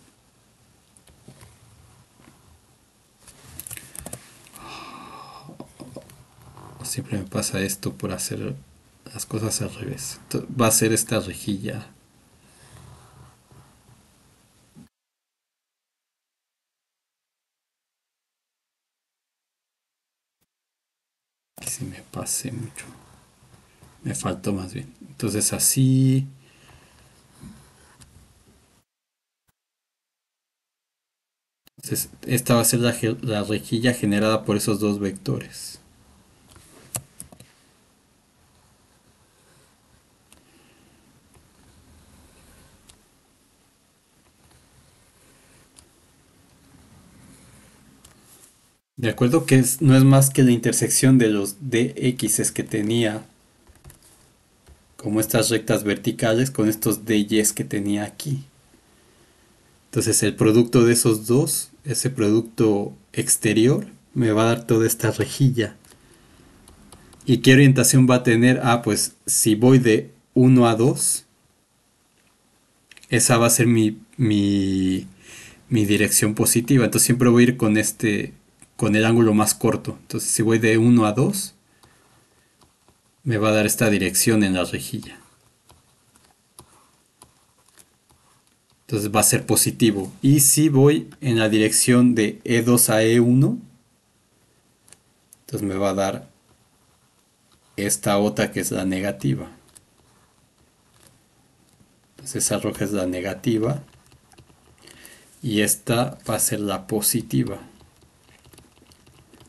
Siempre me pasa esto por hacer las cosas al revés. Va a ser esta rejilla. Que si me pasé mucho. Me faltó más bien. Entonces así. Entonces esta va a ser la rejilla generada por esos dos vectores. De acuerdo que no es más que la intersección de los dx que tenía como estas rectas verticales con estos dy's que tenía aquí. Entonces el producto de esos dos, ese producto exterior, me va a dar toda esta rejilla. ¿Y qué orientación va a tener? Ah, pues si voy de 1 a 2, esa va a ser mi dirección positiva. Entonces siempre voy a ir con el ángulo más corto. Entonces si voy de 1 a 2, me va a dar esta dirección en la rejilla. Entonces va a ser positivo. Y si voy en la dirección de E2 a E1, entonces me va a dar esta otra que es la negativa. Entonces esa roja es la negativa y esta va a ser la positiva.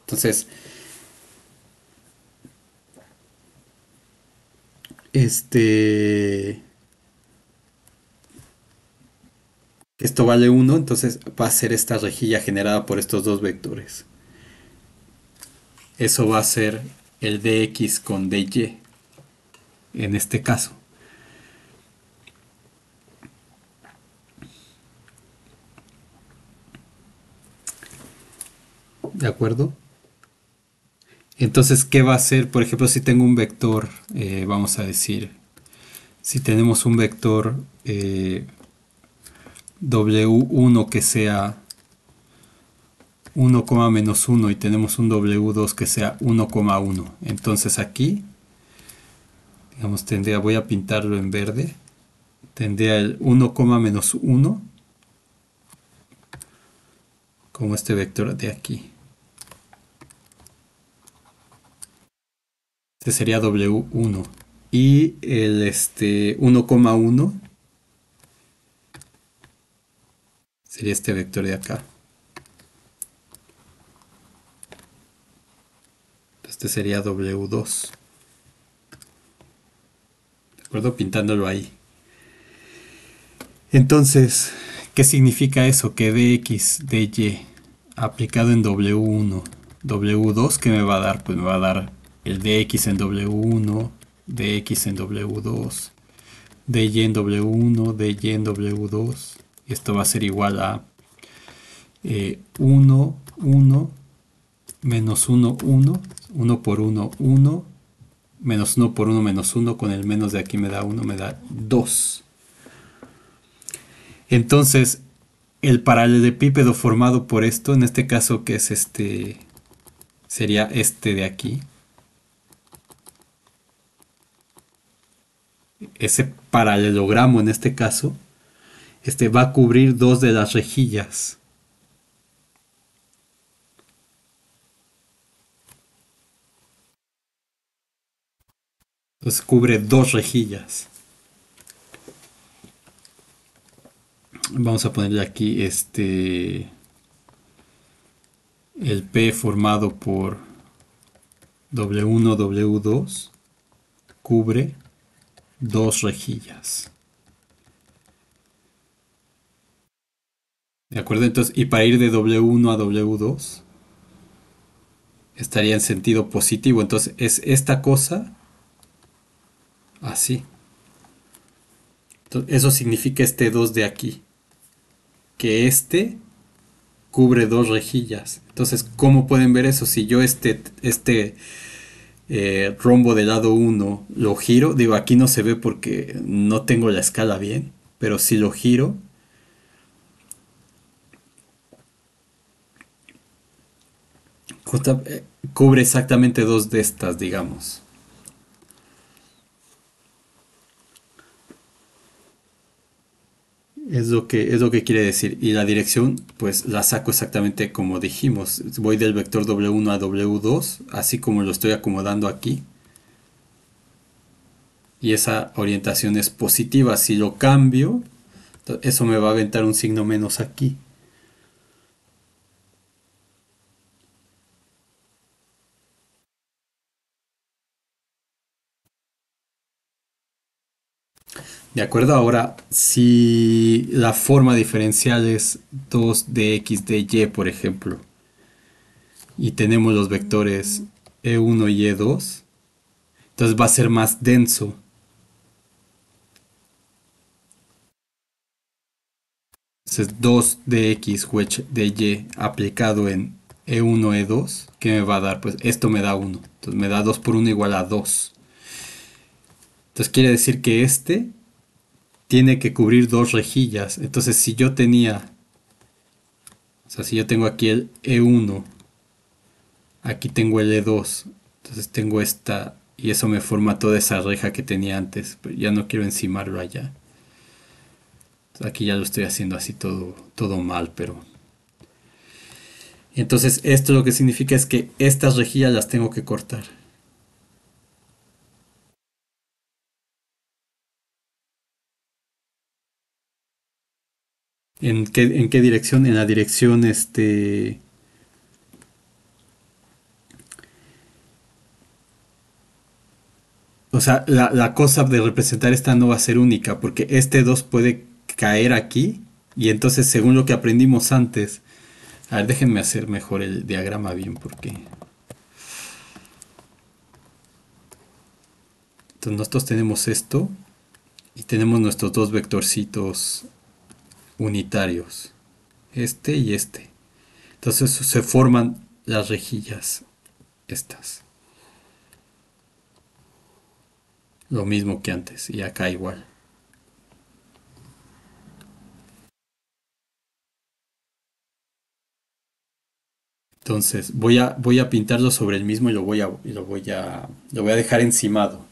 Entonces, esto vale 1, entonces va a ser esta rejilla generada por estos dos vectores. Eso va a ser el dx con dy en este caso. ¿De acuerdo? Entonces, ¿qué va a hacer? Por ejemplo, si tengo un vector, vamos a decir, si tenemos un vector W1 que sea 1,-1 y tenemos un W2 que sea 1,1. Entonces aquí, digamos, voy a pintarlo en verde, tendría el 1,-1 como este vector de aquí. Este sería W1. Y el 1,1 sería este vector de acá. Este sería W2. ¿De acuerdo? Pintándolo ahí. Entonces, ¿qué significa eso? Que dx, dy aplicado en W1, W2, ¿qué me va a dar? Pues me va a dar el dx en W1, dx en W2, dy en W1, dy en W2. Y esto va a ser igual a 1, 1, menos 1, 1, 1 por 1, 1, menos 1 por 1, menos 1, con el menos de aquí me da 1, me da 2. Entonces, el paralelepípedo formado por esto, en este caso que es sería este de aquí. Ese paralelogramo en este caso, va a cubrir dos de las rejillas. Entonces cubre dos rejillas. Vamos a ponerle aquí el P formado por W1, W2 cubre dos rejillas. ¿De acuerdo? Entonces, y para ir de W1 a W2 estaría en sentido positivo. Entonces es esta cosa así. Entonces, eso significa este 2 de aquí. Que cubre dos rejillas. Entonces, ¿cómo pueden ver eso? Si yo rombo del lado 1 lo giro, digo, aquí no se ve porque no tengo la escala bien, pero si lo giro, cubre exactamente dos de estas, digamos. Es lo que quiere decir. Y la dirección, pues la saco exactamente como dijimos. Voy del vector W1 a W2, así como lo estoy acomodando aquí. Y esa orientación es positiva. Si lo cambio, eso me va a aventar un signo menos aquí. De acuerdo, ahora, si la forma diferencial es 2 de x de y, por ejemplo, y tenemos los vectores e1 y e2, entonces va a ser más denso. Entonces 2 de x wedge de y aplicado en e1, e2, ¿qué me va a dar? Pues esto me da 1. Entonces me da 2 por 1 igual a 2. Entonces quiere decir que este tiene que cubrir dos rejillas. Entonces si yo tenía, o sea, si yo tengo aquí el e1, aquí tengo el e2, entonces tengo esta y eso me forma toda esa reja que tenía antes, pero ya no quiero encimarlo allá. Entonces aquí ya lo estoy haciendo así todo mal, pero... Entonces esto lo que significa es que estas rejillas las tengo que cortar. ¿En qué dirección? En la dirección, o sea, la cosa de representar esta no va a ser única, porque este 2 puede caer aquí, y entonces según lo que aprendimos antes, a ver, déjenme hacer mejor el diagrama bien, porque... Entonces nosotros tenemos esto, y tenemos nuestros dos vectorcitos unitarios, este y este. Entonces se forman las rejillas, estas. Lo mismo que antes, y acá igual. Entonces voy a pintarlo sobre el mismo y lo voy a dejar encimado.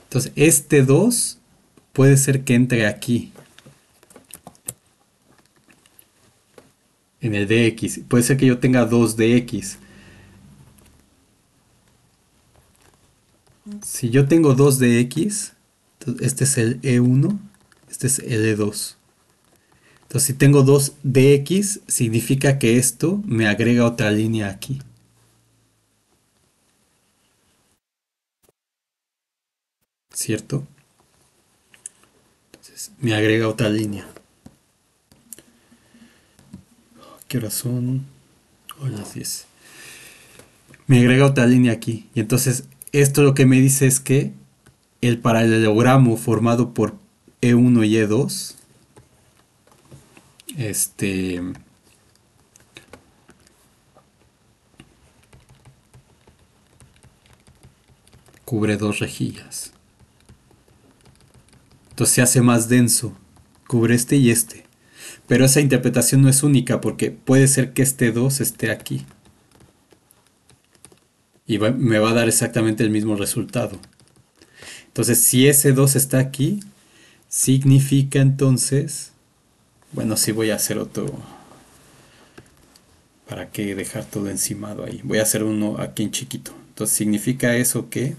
Entonces este 2 puede ser que entre aquí en el dx. Puede ser que yo tenga 2 dx. Si yo tengo 2 dx, entonces este es el e1, este es el e2. Entonces si tengo 2 dx, significa que esto me agrega otra línea aquí. ¿Cierto? Entonces me agrega otra línea. ¿Qué horas son? Oh, las 10. Me agrega otra línea aquí. Y entonces esto lo que me dice es que el paralelogramo formado por E1 y E2 este, cubre dos rejillas. Entonces se hace más denso. Cubre este y este. Pero esa interpretación no es única porque puede ser que este 2 esté aquí. Y me va a dar exactamente el mismo resultado. Entonces si ese 2 está aquí, significa entonces... Bueno, sí voy a hacer otro... ¿Para qué dejar todo encimado ahí? Voy a hacer uno aquí en chiquito. Entonces significa eso que...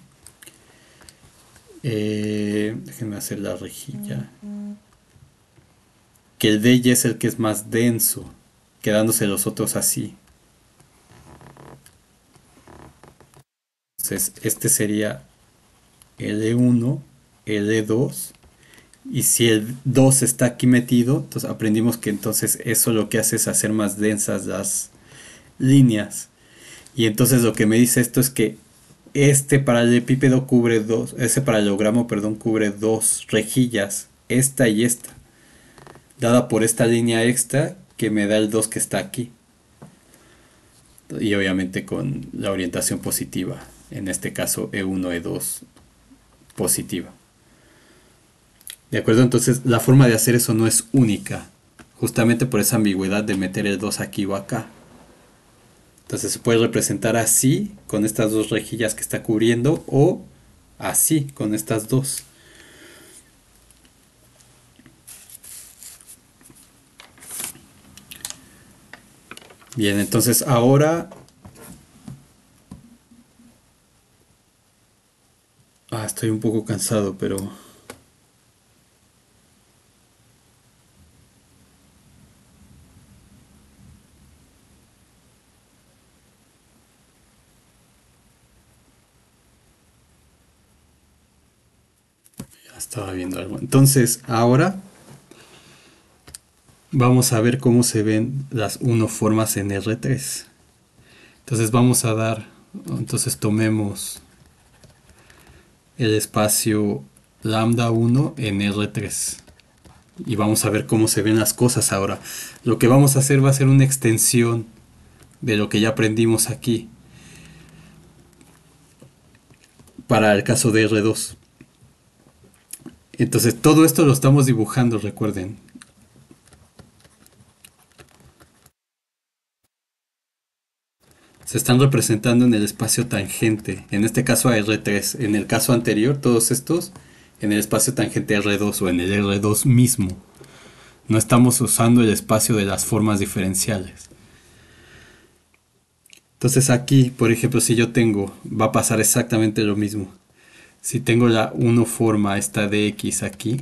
déjenme hacer la rejilla. Que el DY es el que es más denso, quedándose los otros así. Entonces este sería el E1, el E2. Y si el 2 está aquí metido, entonces aprendimos que entonces eso lo que hace es hacer más densas las líneas. Y entonces lo que me dice esto es que este paralelepípedo cubre dos, ese paralelogramo, perdón, cubre dos rejillas, esta y esta, dada por esta línea extra que me da el 2 que está aquí. Y obviamente con la orientación positiva, en este caso E1, E2 positiva. ¿De acuerdo? Entonces la forma de hacer eso no es única, justamente por esa ambigüedad de meter el 2 aquí o acá. Entonces se puede representar así, con estas dos rejillas que está cubriendo, o así, con estas dos. Bien, entonces ahora... estoy un poco cansado, pero... ya estaba viendo algo. Entonces ahora vamos a ver cómo se ven las unoformas en R3. Entonces vamos a dar... Entonces tomemos el espacio lambda 1 en R3 y vamos a ver cómo se ven las cosas ahora. Lo que vamos a hacer va a ser una extensión de lo que ya aprendimos aquí para el caso de R2. Entonces todo esto lo estamos dibujando, recuerden. Se están representando en el espacio tangente, en este caso a R3. En el caso anterior, todos estos en el espacio tangente a R2 o en el R2 mismo. No estamos usando el espacio de las formas diferenciales. Entonces aquí, por ejemplo, si yo tengo, va a pasar exactamente lo mismo. Si tengo la 1 forma esta de X aquí,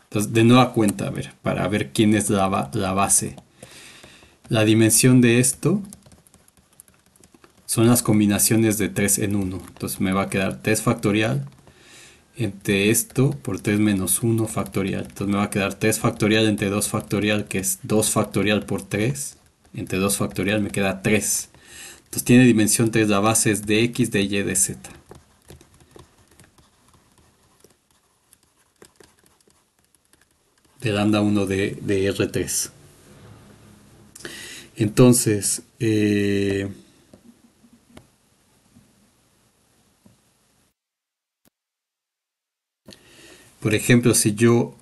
entonces de nueva cuenta, a ver, para ver quién es la base. La dimensión de esto son las combinaciones de 3 en 1. Entonces me va a quedar 3 factorial entre esto por 3 menos 1 factorial. Entonces me va a quedar 3 factorial entre 2 factorial, que es 2 factorial por 3. Entre 2 factorial me queda 3. Entonces tiene dimensión 3, la base es de X, de Y, de Z. De lambda 1 de R3. Entonces, por ejemplo, si yo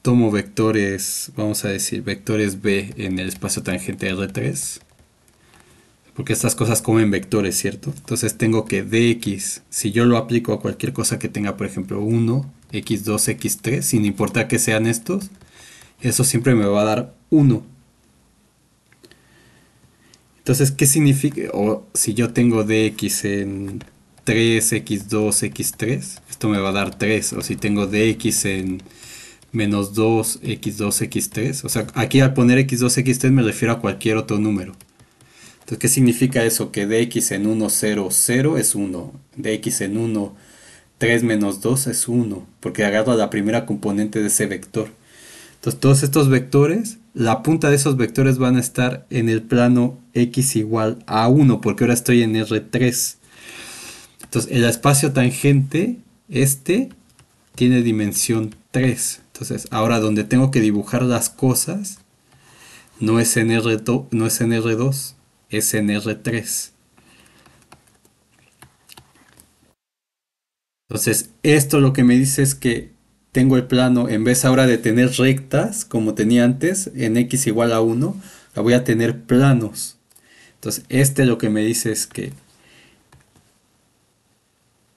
tomo vectores, vamos a decir vectores B en el espacio tangente R3, porque estas cosas comen vectores, ¿cierto? Entonces tengo que dx, si yo lo aplico a cualquier cosa que tenga, por ejemplo, 1, x2, x3, sin importar que sean estos, eso siempre me va a dar 1. Entonces, ¿qué significa? O si yo tengo dx en 3, x2, x3, esto me va a dar 3. O si tengo dx en menos 2, x2, x3. O sea, aquí al poner x2, x3 me refiero a cualquier otro número. Entonces, ¿qué significa eso? Que dx en 1, 0, 0 es 1. Dx en 1, 3 menos 2 es 1. Porque agarro la primera componente de ese vector. Entonces, todos estos vectores, la punta de esos vectores van a estar en el plano x igual a 1, porque ahora estoy en R3. Entonces, el espacio tangente, este, tiene dimensión 3. Entonces, ahora donde tengo que dibujar las cosas, no es en R2, no es en R2, es en R3. Entonces, esto lo que me dice es que tengo el plano, en vez ahora de tener rectas, como tenía antes, en x igual a 1, la voy a tener planos. Entonces, este lo que me dice es que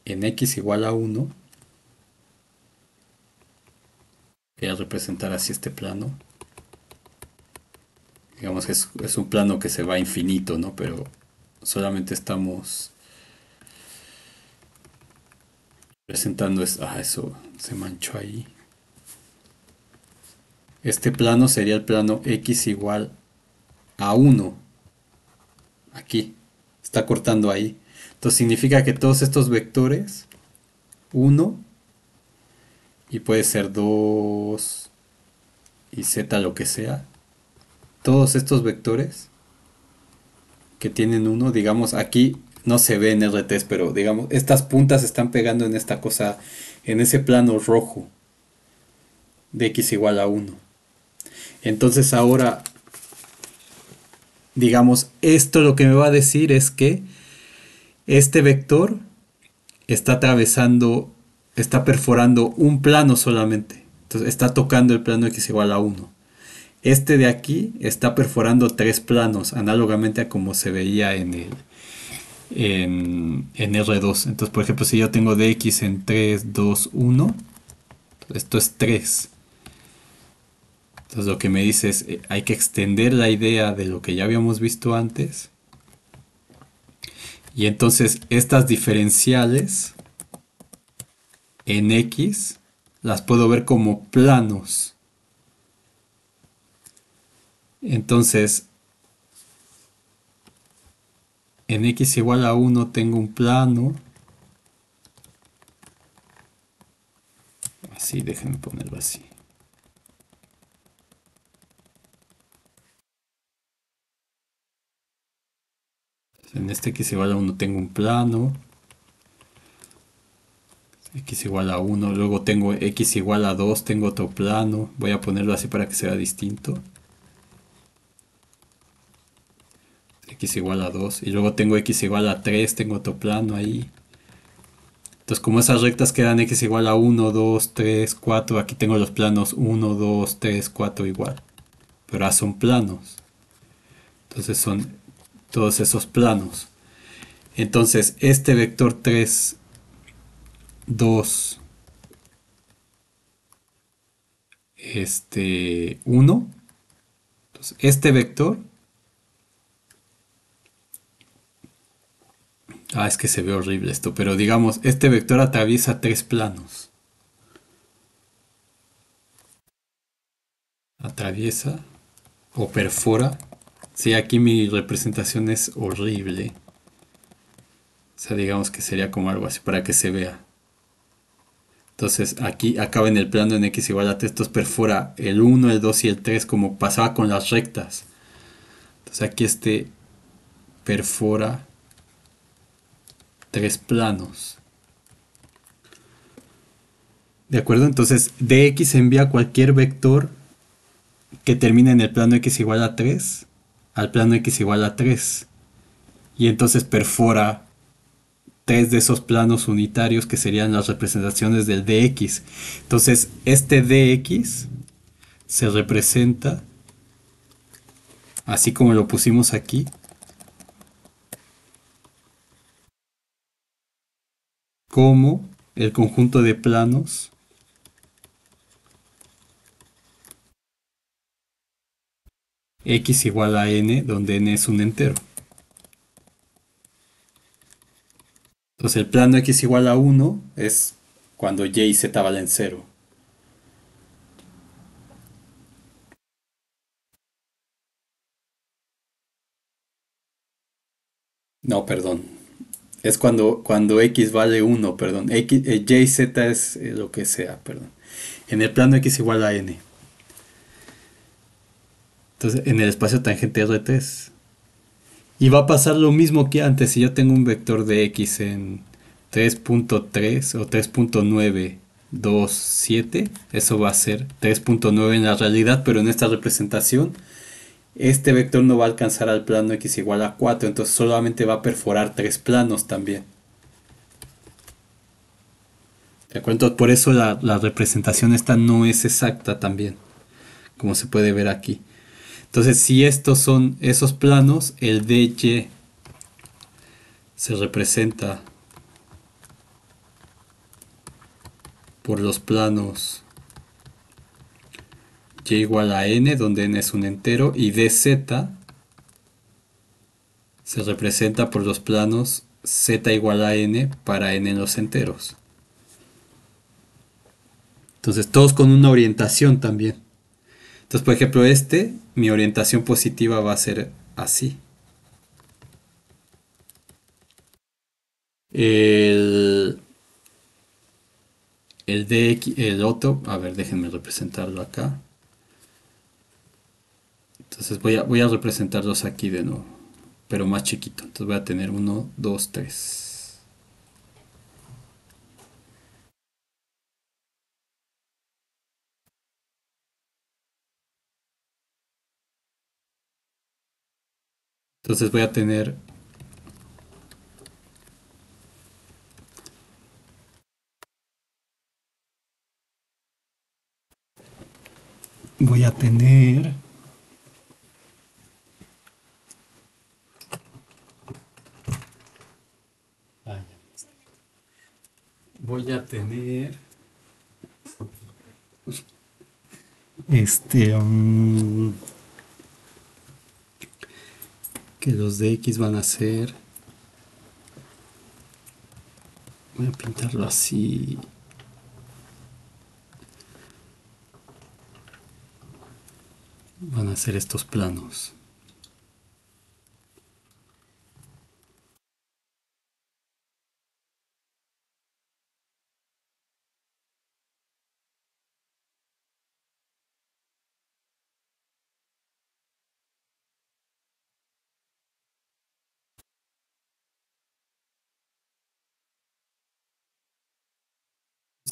en x igual a 1, voy a representar así este plano. Digamos que es un plano que se va a infinito, ¿no? Pero solamente estamos presentando esto. Eso se manchó ahí. Este plano sería el plano x igual a 1. Aquí. Está cortando ahí. Entonces significa que todos estos vectores, 1, y puede ser 2, y z lo que sea, todos estos vectores que tienen 1, digamos, aquí no se ve en R3, pero digamos, estas puntas están pegando en esta cosa, en ese plano rojo de x igual a 1. Entonces ahora, digamos, esto lo que me va a decir es que este vector está atravesando, está perforando un plano solamente. Entonces está tocando el plano x igual a 1. Este de aquí está perforando tres planos, análogamente a como se veía en R2. Entonces, por ejemplo, si yo tengo dx en 3 2 1, esto es 3. Entonces lo que me dice es, hay que extender la idea de lo que ya habíamos visto antes. Y entonces estas diferenciales en X las puedo ver como planos. Entonces, en X igual a 1 tengo un plano. Así, déjenme ponerlo así. En este X igual a 1 tengo un plano. X igual a 1. Luego tengo X igual a 2, tengo otro plano. Voy a ponerlo así para que sea distinto. X igual a 2. Y luego tengo X igual a 3, tengo otro plano ahí. Entonces, como esas rectas quedan X igual a 1, 2, 3, 4, aquí tengo los planos 1, 2, 3, 4 igual. Pero ahora son planos. Entonces son todos esos planos. Entonces, este vector 3, 2, 1. Entonces, este vector. Es que se ve horrible esto, pero digamos, este vector atraviesa tres planos. Atraviesa o perfora. Sí, aquí mi representación es horrible. O sea, digamos que sería como algo así para que se vea. Entonces aquí acaba en el plano en X igual a 3, entonces perfora el 1, el 2 y el 3 como pasaba con las rectas. Entonces aquí perfora tres planos. ¿De acuerdo? Entonces dx envía cualquier vector que termine en el plano X igual a 3 al plano X igual a 3. Y entonces perfora tres de esos planos unitarios que serían las representaciones del dx. Entonces este dx se representa así como lo pusimos aquí, como el conjunto de planos x igual a n, donde n es un entero. Entonces el plano x igual a 1 es cuando y y z valen 0. No, perdón. Es cuando x vale 1, perdón. Y y z es lo que sea, perdón. En el plano x igual a n. Entonces, en el espacio tangente R3. Y va a pasar lo mismo que antes. Si yo tengo un vector de x en 3.3 o 3.927, eso va a ser 3.9 en la realidad, pero en esta representación, este vector no va a alcanzar al plano x igual a 4, entonces solamente va a perforar tres planos también. ¿De acuerdo? Por eso la representación esta no es exacta también, como se puede ver aquí. Entonces, si estos son esos planos, el dy se representa por los planos y igual a n, donde n es un entero, y dz se representa por los planos z igual a n para n en los enteros. Entonces, todos con una orientación también. Entonces, por ejemplo, mi orientación positiva va a ser así. El, el otro, a ver, déjenme representarlo acá. Entonces voy a representarlos aquí de nuevo, pero más chiquito. Entonces voy a tener 1, 2, 3. Entonces voy a tener voy a tener que los de X van a ser, voy a pintarlo así, van a ser estos planos.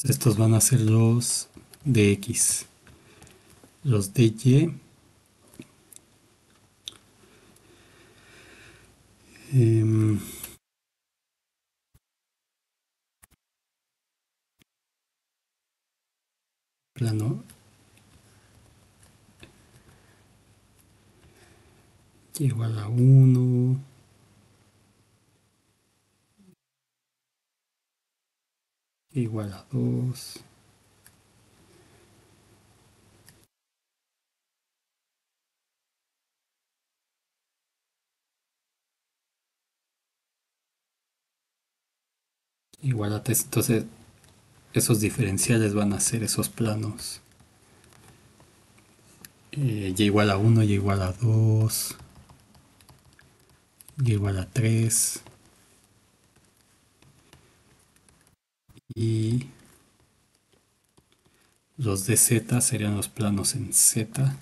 Estos van a ser los de X. Los de Y, em, plano Y igual a 1, igual a 2, igual a 3. Entonces esos diferenciales van a ser esos planos. Y igual a 1, y igual a 2, y igual a 3. Y los de Z serían los planos en Z.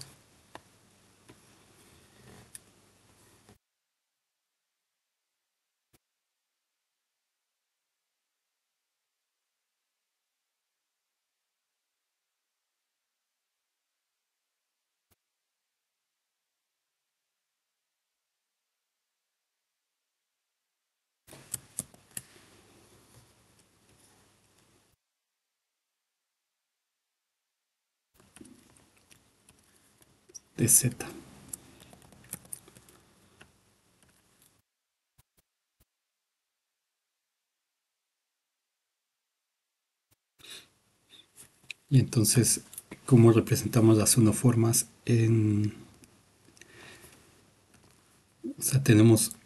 De Z. Y entonces, ¿cómo representamos las unoformas en... O sea, tenemos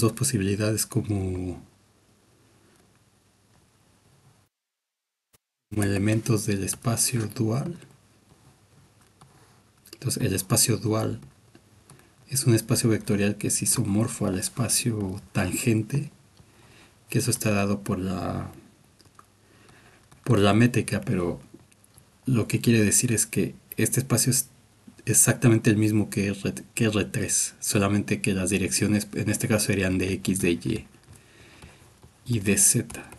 dos posibilidades como elementos del espacio dual. Entonces, el espacio dual es un espacio vectorial que es isomorfo al espacio tangente, que eso está dado por la métrica, pero lo que quiere decir es que este espacio es exactamente el mismo que R3, solamente que las direcciones en este caso serían de X, de Y de Z,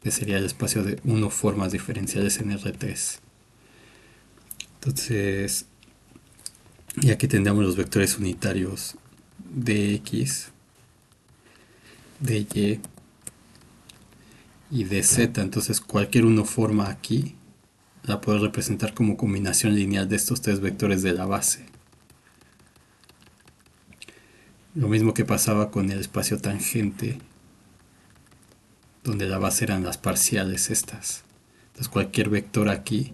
que sería el espacio de formas diferenciales en R3. Entonces, y aquí tendríamos los vectores unitarios de X, de y de Z. Entonces, cualquier forma aquí la puedo representar como combinación lineal de estos tres vectores de la base. Lo mismo que pasaba con el espacio tangente, donde la base eran las parciales estas. Entonces cualquier vector aquí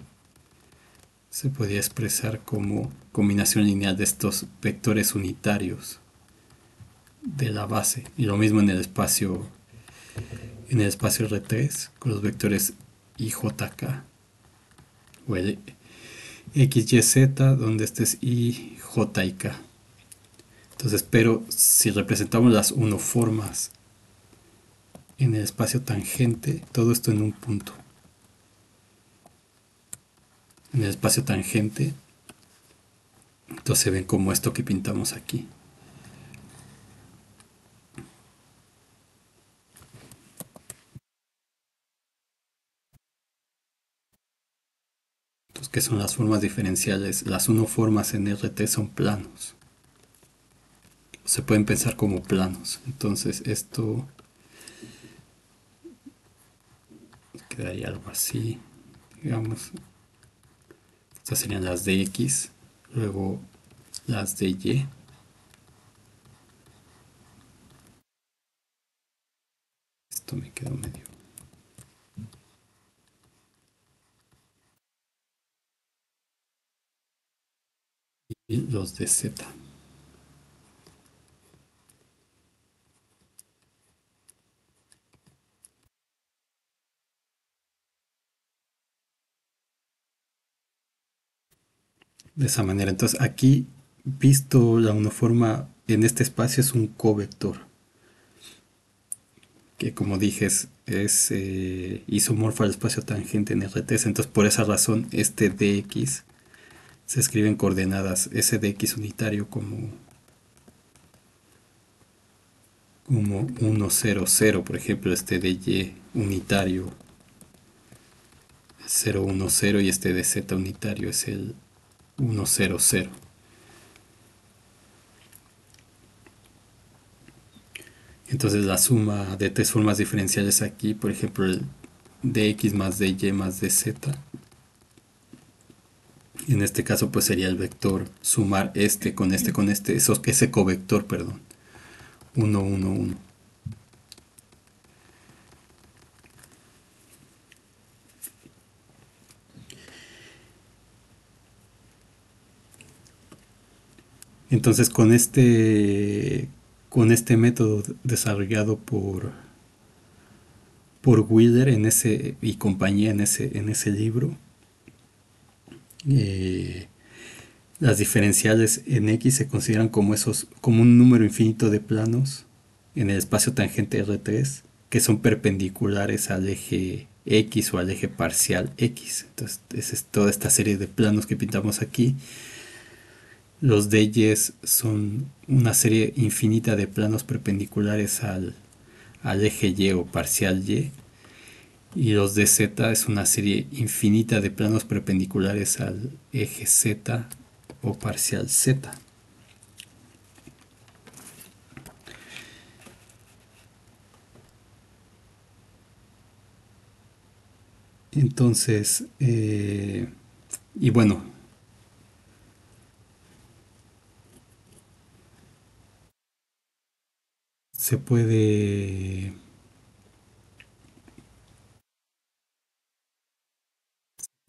se podía expresar como combinación lineal de estos vectores unitarios de la base. Y lo mismo en el espacio R3 con los vectores IJK o el XYZ, donde este es IJK. Entonces, pero si representamos las unoformas en el espacio tangente, todo esto en un punto. En el espacio tangente, entonces se ven como esto que pintamos aquí. Entonces, ¿qué son las formas diferenciales? Las unoformas en RT son planos. Se pueden pensar como planos. Entonces, esto quedaría algo así. Digamos, estas serían las de X, luego las de Y, y los de z. De esa manera, entonces aquí, visto la uniforma en este espacio, es un covector, que como dije es isomorfo al espacio tangente en RTS. Entonces por esa razón este dx se escribe en coordenadas ese dx unitario como 1, 0, 0. Por ejemplo, este de y unitario 0, 1, 0, y este de z unitario es el 1, 0, 0. Entonces la suma de tres formas diferenciales aquí, por ejemplo, el dx más dy más dz, en este caso pues sería el vector sumar este con este con este, ese covector, perdón, 1, 1, 1. Entonces con este método desarrollado por Wheeler y compañía en ese libro, eh, las diferenciales en X se consideran como un número infinito de planos en el espacio tangente R3 que son perpendiculares al eje X o al eje parcial X. Entonces, esa es toda esta serie de planos que pintamos aquí. Los Dyes son una serie infinita de planos perpendiculares al eje Y o parcial Y. Y los de Z es una serie infinita de planos perpendiculares al eje Z o parcial Z. Entonces, y bueno, se puede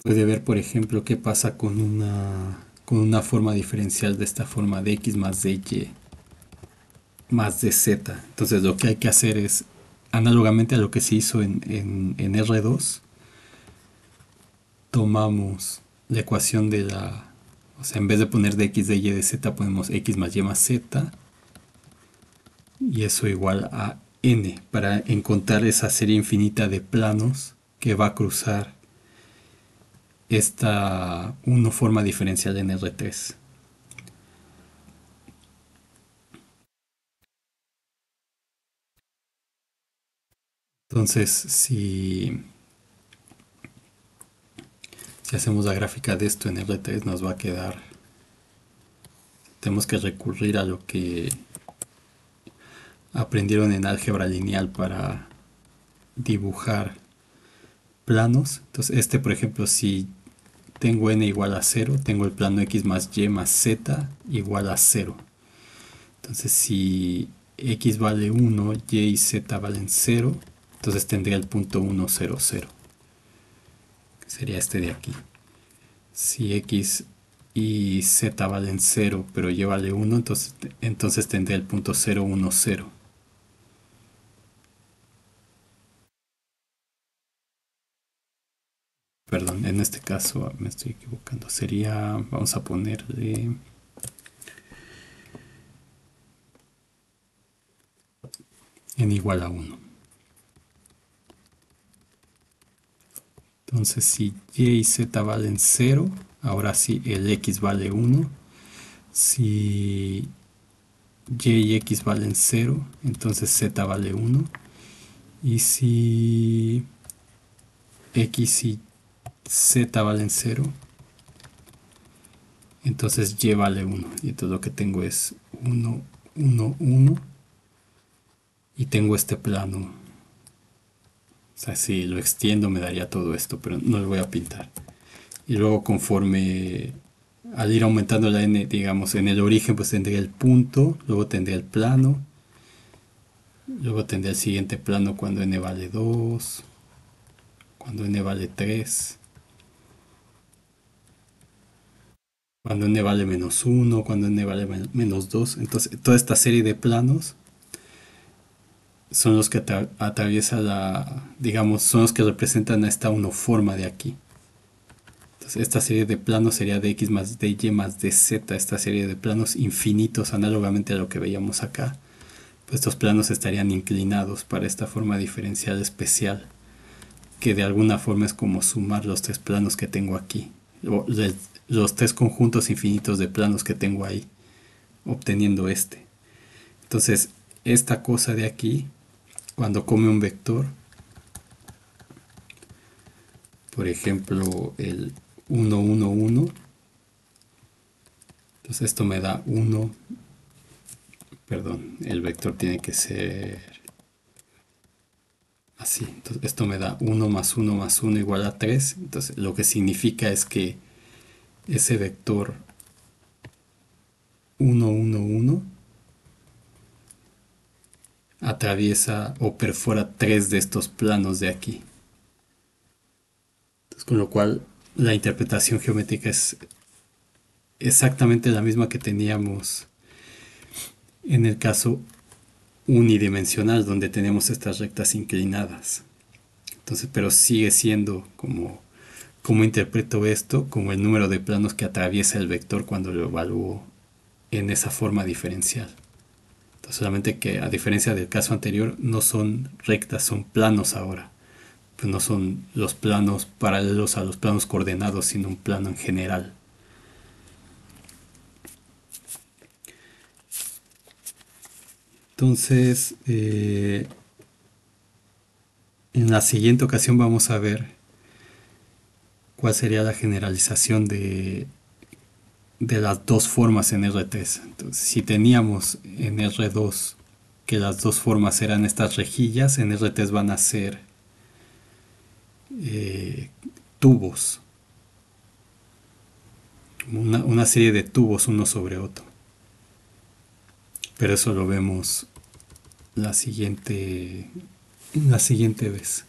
ver, por ejemplo, qué pasa con una forma diferencial de esta forma de x más de y más de z. Entonces lo que hay que hacer es, análogamente a lo que se hizo en R2, tomamos la ecuación o sea, en vez de poner de x, de y, de z, ponemos x más y más z, y eso igual a n, para encontrar esa serie infinita de planos que va a cruzar esta forma diferencial en R3. Entonces, si hacemos la gráfica de esto en R3, nos va a quedar, tenemos que recurrir a lo que aprendieron en álgebra lineal para dibujar planos. Entonces, por ejemplo, si tengo n igual a 0, tengo el plano x más y más z igual a 0. Entonces, si x vale 1, y y z valen 0, entonces tendría el punto 1, 0, 0. Que sería este de aquí. Si x y z valen 0, pero y vale 1, entonces tendría el punto 0, 1, 0. Perdón, en este caso me estoy equivocando. Sería, vamos a ponerle n igual a 1. Entonces, si y y z valen 0, ahora sí el x vale 1. Si y x valen 0, entonces z vale 1. Y si x y z valen 0, entonces y vale 1. Y entonces lo que tengo es 1, 1, 1. Y tengo este plano. O sea, si lo extiendo me daría todo esto, pero no lo voy a pintar. Y luego conforme, al ir aumentando la n, digamos, en el origen pues tendría el punto, luego tendría el plano, luego tendría el siguiente plano cuando n vale 2, cuando n vale 3. cuando n vale -1, cuando n vale -2. Entonces, toda esta serie de planos son los que atraviesa digamos, son los que representan a esta unoforma de aquí. Entonces, esta serie de planos sería de x más dy más dz, esta serie de planos infinitos, análogamente a lo que veíamos acá. Pues estos planos estarían inclinados para esta forma diferencial especial, que de alguna forma es como sumar los tres planos que tengo aquí, o los tres conjuntos infinitos de planos que tengo ahí, obteniendo este. Entonces, esta cosa de aquí, cuando come un vector, por ejemplo, el 1, 1, 1, entonces esto me da 1, perdón, el vector tiene que ser así. Entonces, esto me da 1 más 1 más 1 igual a 3. Entonces, lo que significa es que ese vector 1, 1, 1 atraviesa o perfora tres de estos planos de aquí. Entonces, con lo cual, la interpretación geométrica es exactamente la misma que teníamos en el caso unidimensional, donde tenemos estas rectas inclinadas. Entonces, pero sigue siendo como interpreto esto, como el número de planos que atraviesa el vector cuando lo evalúo en esa forma diferencial. Entonces, solamente que a diferencia del caso anterior, no son rectas, son planos ahora. Pues no son los planos paralelos a los planos coordenados, sino un plano en general. Entonces, en la siguiente ocasión vamos a ver cuál sería la generalización de las dos formas en R3. Entonces, si teníamos en R2 que las dos formas eran estas rejillas, en R3 van a ser tubos, una serie de tubos uno sobre otro. Pero eso lo vemos la siguiente vez.